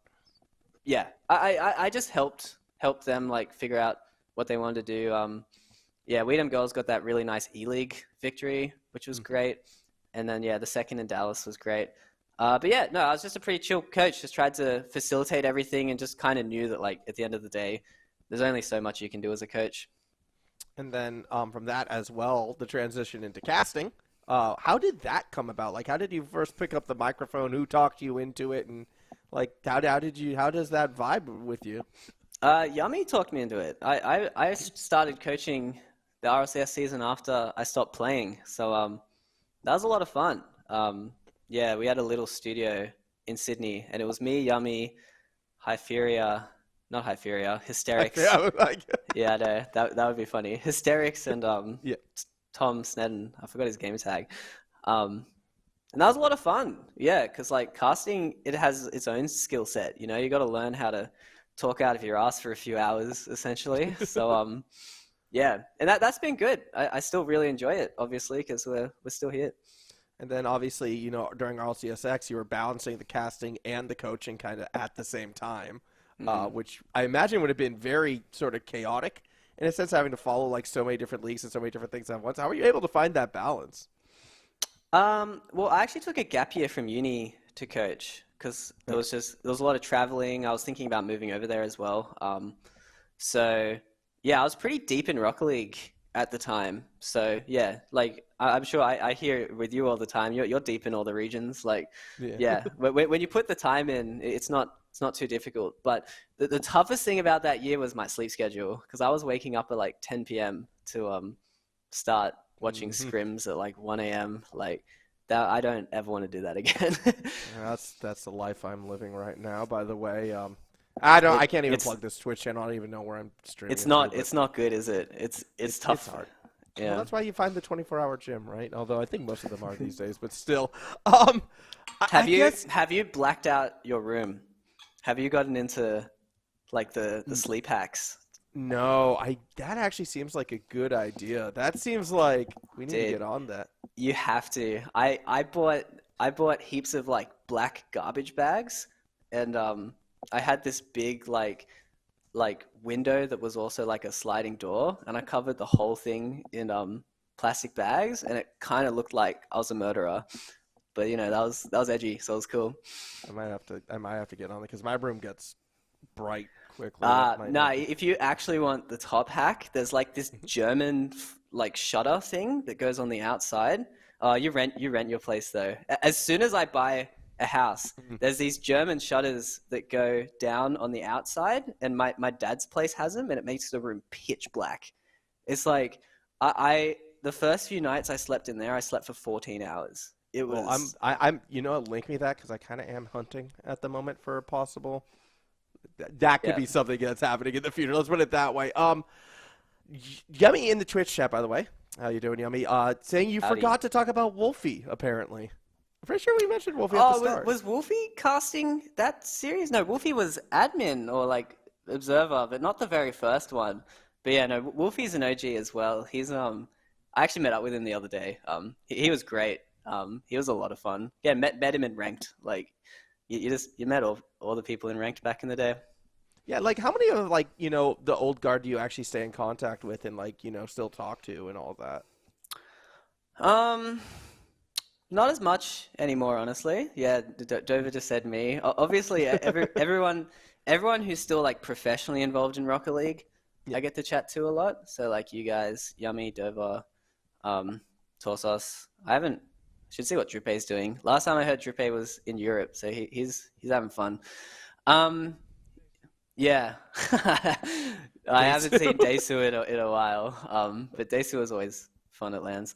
I just helped them like figure out what they wanted to do. Weedham Girls got that really nice E-League victory, which was great. And then the second in Dallas was great. I was just a pretty chill coach. Just tried to facilitate everything, and just kind of knew that, like, at the end of the day, there's only so much you can do as a coach. And then from that as well, the transition into casting. How did that come about? Like, how did you first pick up the microphone? Who talked you into it? And like, how does that vibe with you? Yummy talked me into it. I started coaching the RLCS season after I stopped playing, so that was a lot of fun. We had a little studio in Sydney, and it was me, Yummy, Hysterics. Yeah, no, that would be funny. Hysterics and Tom Snedden. I forgot his game tag. And that was a lot of fun. Yeah, because like casting, it has its own skill set. You got to learn how to talk out of your ass for a few hours, essentially. So and that's been good. I still really enjoy it, obviously, because we're still here. And then obviously, during RLCSX, you were balancing the casting and the coaching kind of at the same time, which I imagine would have been very sort of chaotic in a sense, having to follow like so many different leagues and so many different things at once. How were you able to find that balance? Well, I actually took a gap year from uni to coach because there was a lot of traveling. I was thinking about moving over there as well. I was pretty deep in Rocket League at the time. So yeah, like I'm sure I hear it with you all the time. You're deep in all the regions. Like when you put the time in, it's not too difficult. But the toughest thing about that year was my sleep schedule, because I was waking up at like 10 p.m. to start watching scrims at like 1 a.m. Like that, I don't ever want to do that again. That's the life I'm living right now, by the way. I can't even plug this Twitch channel. I don't even know where I'm streaming. It's not good, is it? It's tough. It's hard. Yeah. Well, that's why you find the 24-hour gym, right? Although I think most of them are these days, but still. Have you blacked out your room? Have you gotten into like the sleep hacks? No, that actually seems like a good idea. That seems like we need to get on that. You have to. I bought heaps of like black garbage bags, and I had this big like window that was also like a sliding door, and I covered the whole thing in plastic bags, and it kind of looked like I was a murderer. But that was edgy, so it was cool. I might have to get on it because my room gets bright quickly. If you actually want the top hack, there's like this German like shutter thing that goes on the outside. You rent your place though. As soon as I buy a house. There's these German shutters that go down on the outside, and my dad's place has them, and it makes the room pitch black. It's like I the first few nights I slept in there, I slept for 14 hours. It was. Well, I'm link me that, because I kind of am hunting at the moment for a possible. That could be something that's happening in the future. Let's put it that way. Yummy in the Twitch chat, by the way. How you doing, Yummy? Saying you forgot to talk about Wolfie, apparently. I'm pretty sure we mentioned Wolfie at the start. Was Wolfie casting that series? No, Wolfie was admin or like observer, but not the very first one. But yeah, no, Wolfie's an OG as well. He's I actually met up with him the other day. He was great. He was a lot of fun. Yeah, met him in ranked. Like you met all the people in ranked back in the day. Yeah, like how many of the old guard do you actually stay in contact with and still talk to and all that? Not as much anymore, honestly. Yeah, Dover just said me. Obviously, everyone who's still like professionally involved in Rocket League, I get to chat to a lot. So like you guys, Yummy, Dover, Torsos. Should see what Drupe's doing. Last time I heard Drupe was in Europe, so he's having fun. Yeah, I haven't seen Desu in a while. But Desu was always fun at LANs.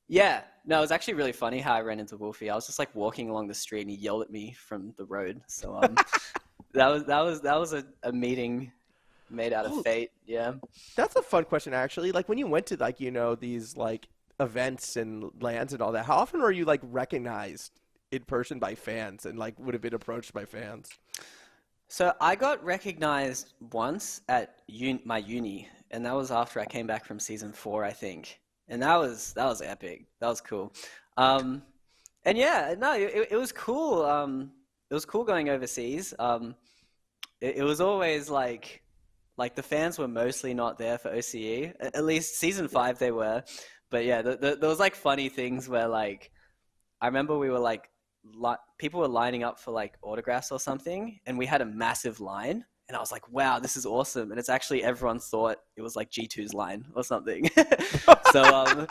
Yeah, no, it was actually really funny how I ran into Wolfie. I was just like walking along the street and he yelled at me from the road. So that was a meeting made out of fate. Yeah, that's a fun question actually. Like when you went to these events and LANs and all that, how often were you recognized in person by fans and would have been approached by fans? So I got recognized once at my uni, and that was after I came back from season 4, I think. And that was epic. That was cool. And yeah, no, it was cool. It was cool going overseas. It was always like the fans were mostly not there for OCE. At least season 5 they were. But yeah, there was funny things where I remember we were people were lining up for autographs or something, and we had a massive line, and I was like, wow, this is awesome. And it's actually everyone thought it was G2's line or something. So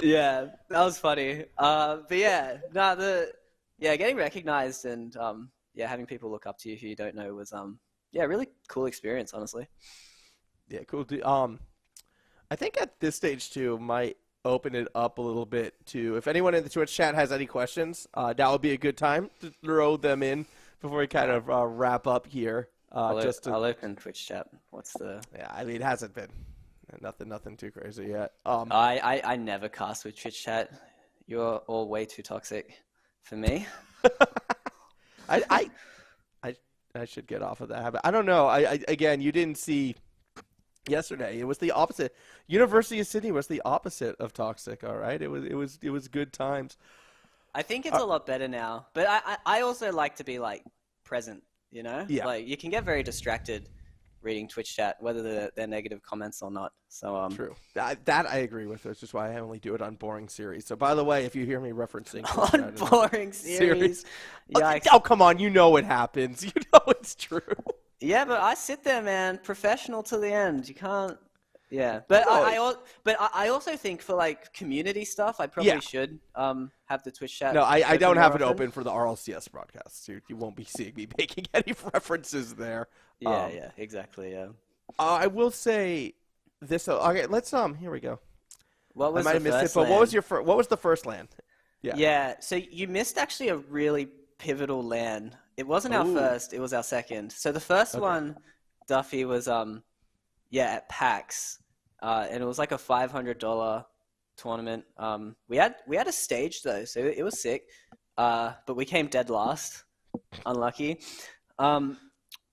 yeah, that was funny. But yeah, getting recognized and having people look up to you who you don't know was really cool experience, honestly. Yeah, cool. I think at this stage too might open it up a little bit to, if anyone in the Twitch chat has any questions, that would be a good time to throw them in before we kind of wrap up here. I'll open Twitch chat. What's the? Yeah, I mean, it hasn't been nothing too crazy yet. I never cast with Twitch chat. You're all way too toxic for me. I should get off of that habit. I don't know. Again, you didn't see. Yesterday, it was the opposite. University of Sydney was the opposite of toxic. All right, it was good times. I think it's a lot better now, but I also like to be present. Yeah. You can get very distracted reading Twitch chat, whether they're negative comments or not. So true. That I agree with. That's just why I only do it on boring series. So by the way, if you hear me referencing on boring series, yikes. Oh come on, you know it happens. You know it's true. Yeah, but I sit there, man, professional to the end. You can't. Yeah, but I also think for community stuff, I probably should have the Twitch chat. No, I don't have it open for the RLCS broadcasts. You won't be seeing me making any references there. Yeah, exactly. Yeah. I will say this. Okay, let's here we go. What was I might have missed it, but what was the first LAN? Yeah. So you missed actually a really pivotal LAN. It wasn't our first, it was our second. So the first one, Duffy, was at PAX. And it was a $500 tournament. We had a stage though, so it was sick. But we came dead last. Unlucky.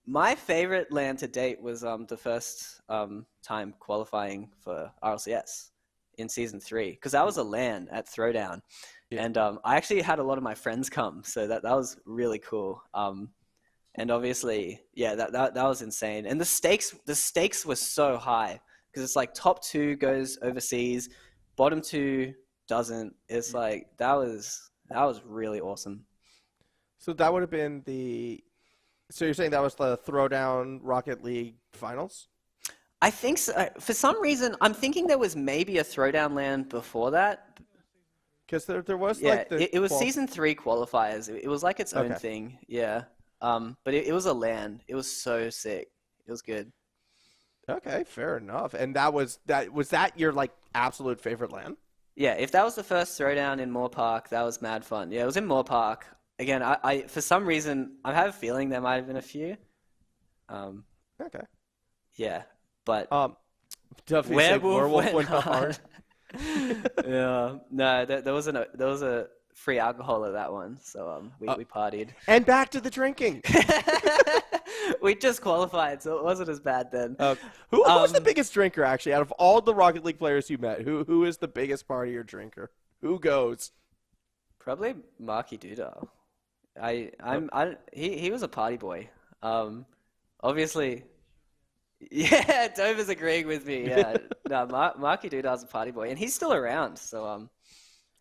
My favorite LAN to date was the first time qualifying for RLCS in season 3, because that was a LAN at Throwdown. And I actually had a lot of my friends come, so that was really cool. And obviously, yeah, that was insane. And the stakes were so high, because it's top 2 goes overseas, bottom 2 doesn't. It's that was really awesome. So that would have been So you're saying that was the Throwdown Rocket League finals? I think so. For some reason, I'm thinking there was maybe a Throwdown LAN before that. Because there was Yeah, like the it was season 3 qualifiers. It was like its own Okay. thing. Yeah. But it was a LAN. It was so sick. It was good. Okay, fair enough. And that your like absolute favorite LAN? Yeah, if that was the first throwdown in Moore Park, that was mad fun. Yeah, it was in Moore Park. Again, I for some reason I have a feeling there might have been a few. Um, Okay. yeah, but Duffy said Werewolf went went hard. hard. Yeah, no, there was a free alcohol at that one, so we partied. And back to the drinking. We just qualified, so it wasn't as bad then. Who's the biggest drinker actually out of all the Rocket League players you met? Who is the biggest partier drinker? Who goes? Probably Marky Dudar. He was a party boy. Obviously, yeah, Dover's agreeing with me. Yeah, no, Marky Dudar's a party boy, and he's still around. So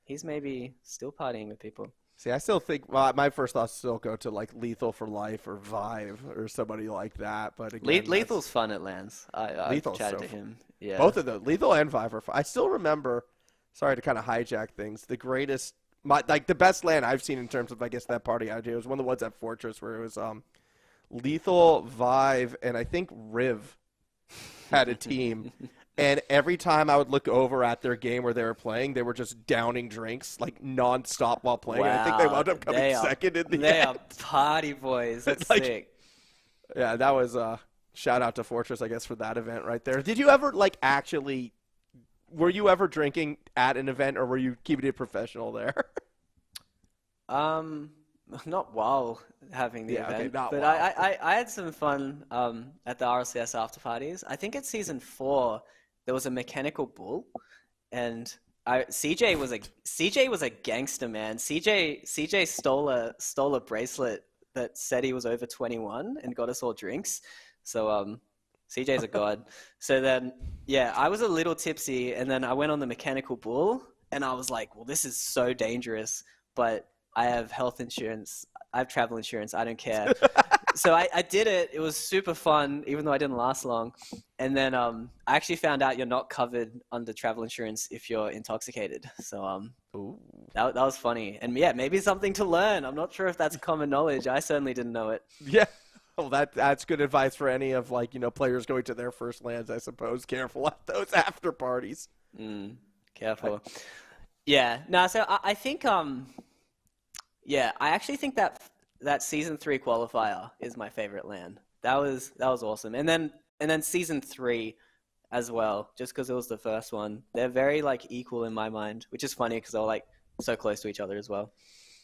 he's maybe still partying with people. See, I still think my first thoughts still go to like Lethal for Life or Vive or somebody like that. But again, Lethal's fun at LANs. I chatted to him. Yeah, both of those, Lethal and Vive are fun. I still remember. Sorry to kind of hijack things. The greatest, the best LAN I've seen in terms of I guess that party idea was one of the ones at Fortress where it was Lethal, Vive, and I think Riv had a team. And every time I would look over at their game where they were playing, they were just downing drinks like nonstop while playing. Wow, And I think they wound up coming second in the end. They are party boys. That's Like, sick. Yeah, that was shout out to Fortress, I guess, for that event right there. Did you ever were you ever drinking at an event or were you keeping it professional there? Not while having the event, okay, not but while. I had some fun at the RLCS after parties. I think at season 4 there was a mechanical bull, and CJ was a gangster, man. CJ stole a bracelet that said he was over 21 and got us all drinks. So CJ's a god. So then yeah, I was a little tipsy, and then I went on the mechanical bull, and I was like, well, this is so dangerous, but I have health insurance. I have travel insurance. I don't care. So I did it. It was super fun, even though I didn't last long. And then I actually found out you're not covered under travel insurance if you're intoxicated. So that was funny. And yeah, maybe something to learn. I'm not sure if that's common knowledge. I certainly didn't know it. Yeah. Well, that's good advice for any of players going to their first lands, I suppose. Careful at those after parties. Careful. Yeah. No, so I think yeah, I actually think that season 3 qualifier is my favorite LAN. That was awesome. And then season 3 as well, just because it was the first one. They're very equal in my mind, which is funny because they're so close to each other as well.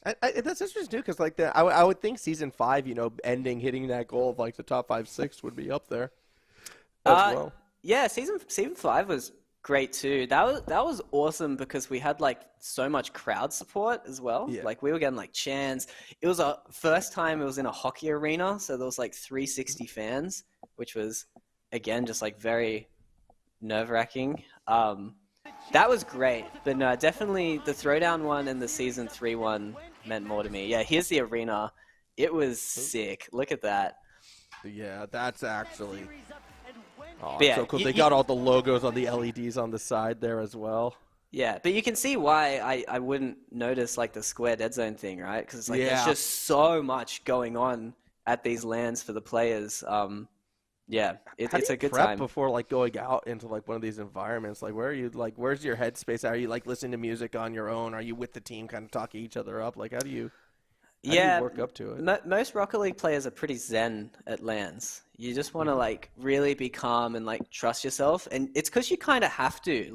That's interesting too, because I would think season 5, hitting that goal of the top 5-6 would be up there as well. Yeah, season 5 was great too. That was awesome because we had so much crowd support as well. Yeah. We were getting chants. It was a first time it was in a hockey arena, so there was 360 fans, which was again just very nerve-wracking. That was great, but no, definitely the Throwdown one and the season 3 one meant more to me. Yeah, here's the arena. It was sick. Look at that. Yeah, that's actually yeah, so cool. They got all the logos on the LEDs on the side there as well. Yeah, but you can see why I wouldn't notice the square dead zone thing, right? Because there's just so much going on at these lands for the players. Yeah, it's a good prep time. Before going out into one of these environments, where are you where's your headspace? Are you listening to music on your own? Are you with the team kind of talking each other up? How do you work up to it? Most Rocket League players are pretty zen at LANs. You just want to really be calm and trust yourself, and it's because you kind of have to.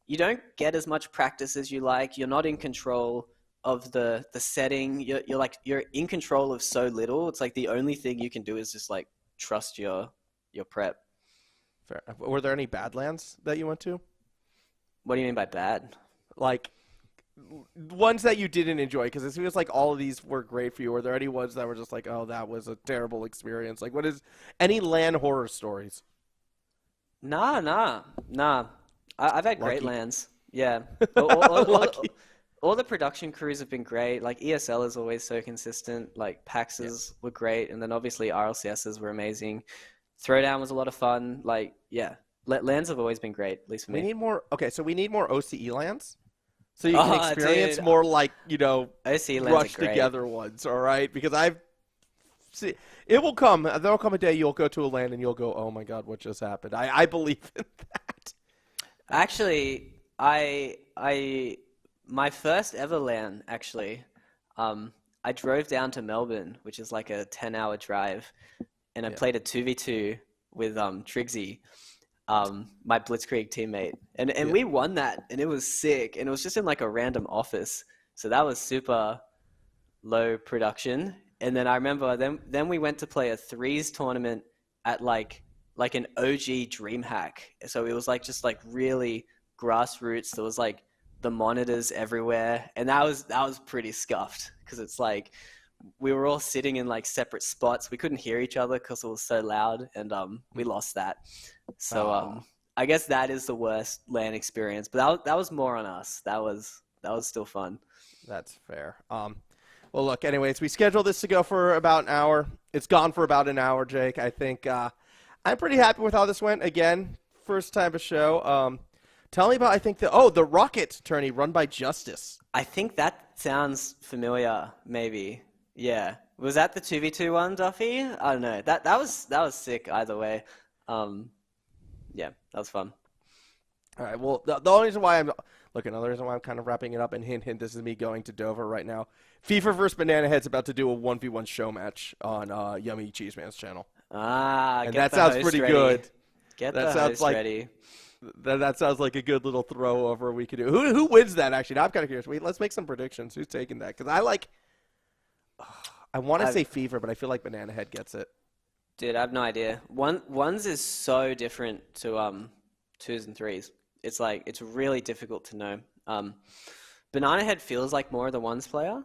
You don't get as much practice as you like. You're not in control of the setting. You're in control of so little. It's the only thing you can do is just trust your prep. Fair. Were there any bad lands that you went to? What do you mean by bad? Ones that you didn't enjoy, because it feels all of these were great for you. Were there any ones that were just oh, that was a terrible experience? What is any LAN horror stories? Nah. I've had great LANs. Yeah. All the production crews have been great. ESL is always so consistent. PAXs were great, and then obviously RLCSs were amazing. Throwdown was a lot of fun. LANs have always been great, at least for me. We need more. Okay, so we need more OCE lands. so you can Oh, experience dude. more like OC lands are rushed great. together ones. All right, because it will come. There will come a day you'll go to a land and you'll go, oh my god, what just happened? I believe in that. Actually, my first ever LAN, actually, I drove down to Melbourne, which is like a 10-hour drive, and I played a 2v2 with Trixie, my Blitzkrieg teammate, and we won that, and it was sick, and it was just in like a random office, so that was super low production. And then I remember then we went to play a threes tournament at like an OG DreamHack. So it was like just like really grassroots. There was like the monitors everywhere, and that was pretty scuffed because it's like we were all sitting in like separate spots. We couldn't hear each other because it was so loud, and we lost that. So I guess that is the worst LAN experience. But that was more on us. That was still fun. That's fair. Well, look, anyways, we scheduled this to go for about an hour. It's gone for about an hour, Jake. I think I'm pretty happy with how this went. Again, first time a show. Tell me about, I think, the Rocket tourney run by Justice. I think that sounds familiar, maybe. Yeah. Was that the 2v2 one, Duffy? I don't know. That was sick either way. Yeah, that was fun. All right, well, the only reason why another reason why I'm kind of wrapping it up, and hint, this is me going to Dover right now. FIFA vs. Banana Head's about to do a 1v1 show match on Yummy Cheeseman's channel. And that sounds pretty good. Get the host ready. That sounds like a good little throw over we could do. Who wins that, actually? Now I'm kind of curious. Wait, let's make some predictions. Who's taking that? Because I want to say Fever, but I feel like Banana Head gets it. Dude, I have no idea. Ones is so different to twos and threes. It's like it's really difficult to know. Banana Head feels like more of the ones player.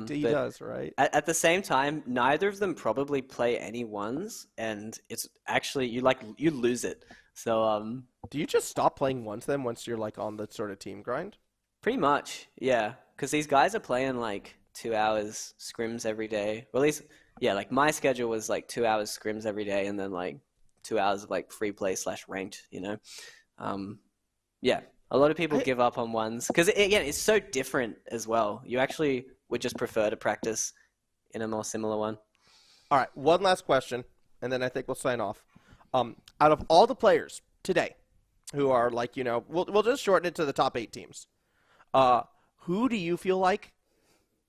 He does, right? At the same time, neither of them probably play any ones, and it's actually you lose it. So do you just stop playing ones then once you're like on the sort of team grind? Pretty much, yeah. Because these guys are playing like 2 hours scrims every day. Well, at least, yeah. Like my schedule was like 2 hours scrims every day, and then like 2 hours of like free play / ranked. Yeah. A lot of people give up on ones because again, it's so different as well. You actually would just prefer to practice in a more similar one. All right, one last question, and then I think we'll sign off. Out of all the players today who are like, we'll just shorten it to the top 8 teams. Who do you feel like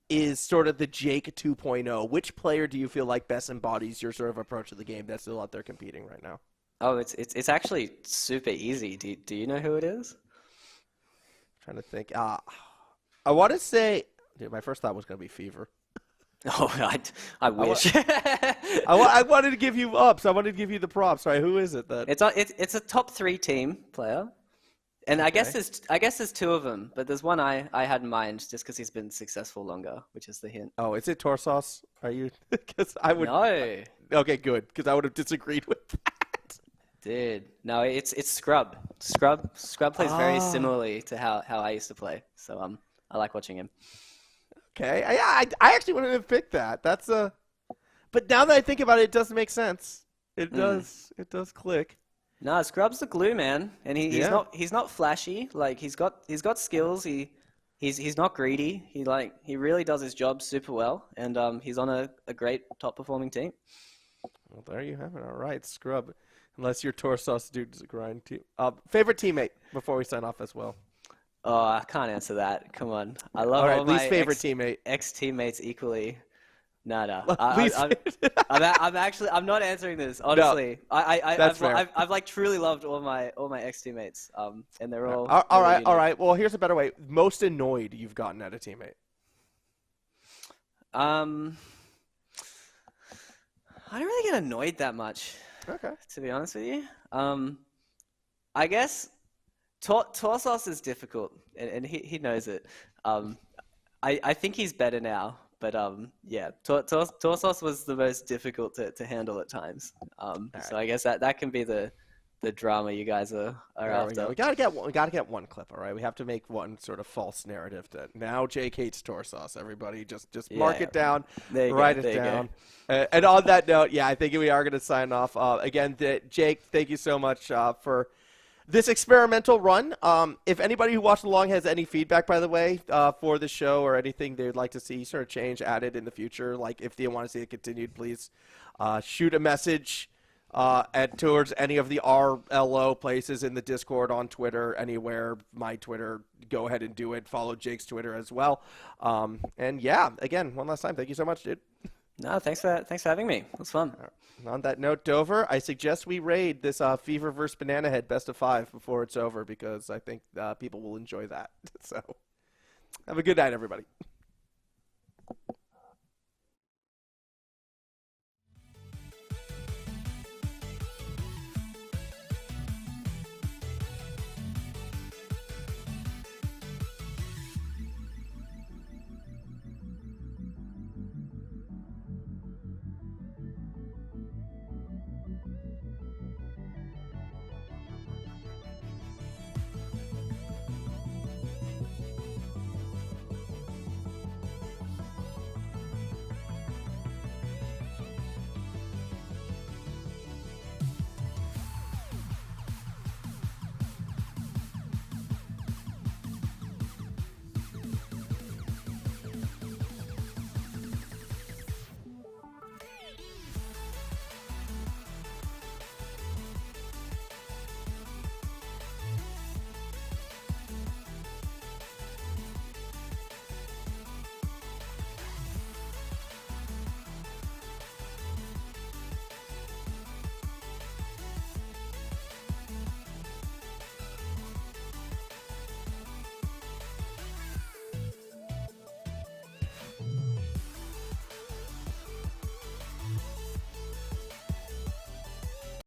is sort of the Jake 2.0? Which player do you feel like best embodies your sort of approach to the game that's still out there competing right now? Oh, it's actually super easy. Do you know who it is? I'm trying to think. I want to say, dude, my first thought was going to be Fever. Oh, I wish. I wanted to give you ups. I wanted to give you the props. Right? Who is it then? It's a top 3 team player, and okay. I guess there's 2 of them, but there's one I had in mind just because he's been successful longer, which is the hint. Oh, is it Torsos? Are you? Because I would. No. Okay, good. Because I would have disagreed with that. Dude, no, it's Scrub. Scrub plays very similarly to how I used to play, so I like watching him. Okay, I actually wouldn't have picked that. But now that I think about it, it does make sense. It does click. No, Scrub's the glue, man, and he's not flashy. Like he's got skills. He's not greedy. He really does his job super well, and he's on a great top performing team. Well, there you have it. All right, Scrub. Unless your Torsos dude's a grind team. Favorite teammate before we sign off as well. Oh, I can't answer that. Come on. I love all least my favorite teammate. Ex-teammates equally. No. I'm not answering this, honestly. No, I've like truly loved all my ex-teammates. And they're all all right. Well, here's a better way. Most annoyed you've gotten at a teammate. I don't really get annoyed that much. Okay. To be honest with you, I guess Torsos is difficult, and he knows it. I think he's better now, but yeah, Torsos was the most difficult to handle at times. So I guess that can be the drama you guys are after. We gotta get one clip. All right, we have to make one sort of false narrative that now Jake hates Torsos. Everybody, just mark it down, write it down. And on that note, yeah, I think we are going to sign off. Again, Jake, thank you so much for this experimental run. If anybody who watched along has any feedback, by the way, for the show or anything they'd like to see sort of change, added in the future, like if they want to see it continued, please shoot a message towards any of the RLO places in the Discord, on Twitter, anywhere. My Twitter, go ahead and do it. Follow Jake's Twitter as well. And yeah, again, one last time, thank you so much, dude. No, thanks for having me. It was fun. On that note, Dover, I suggest we raid this Fever vs. Banana Head best of 5 before it's over, because I think people will enjoy that. So have a good night, everybody.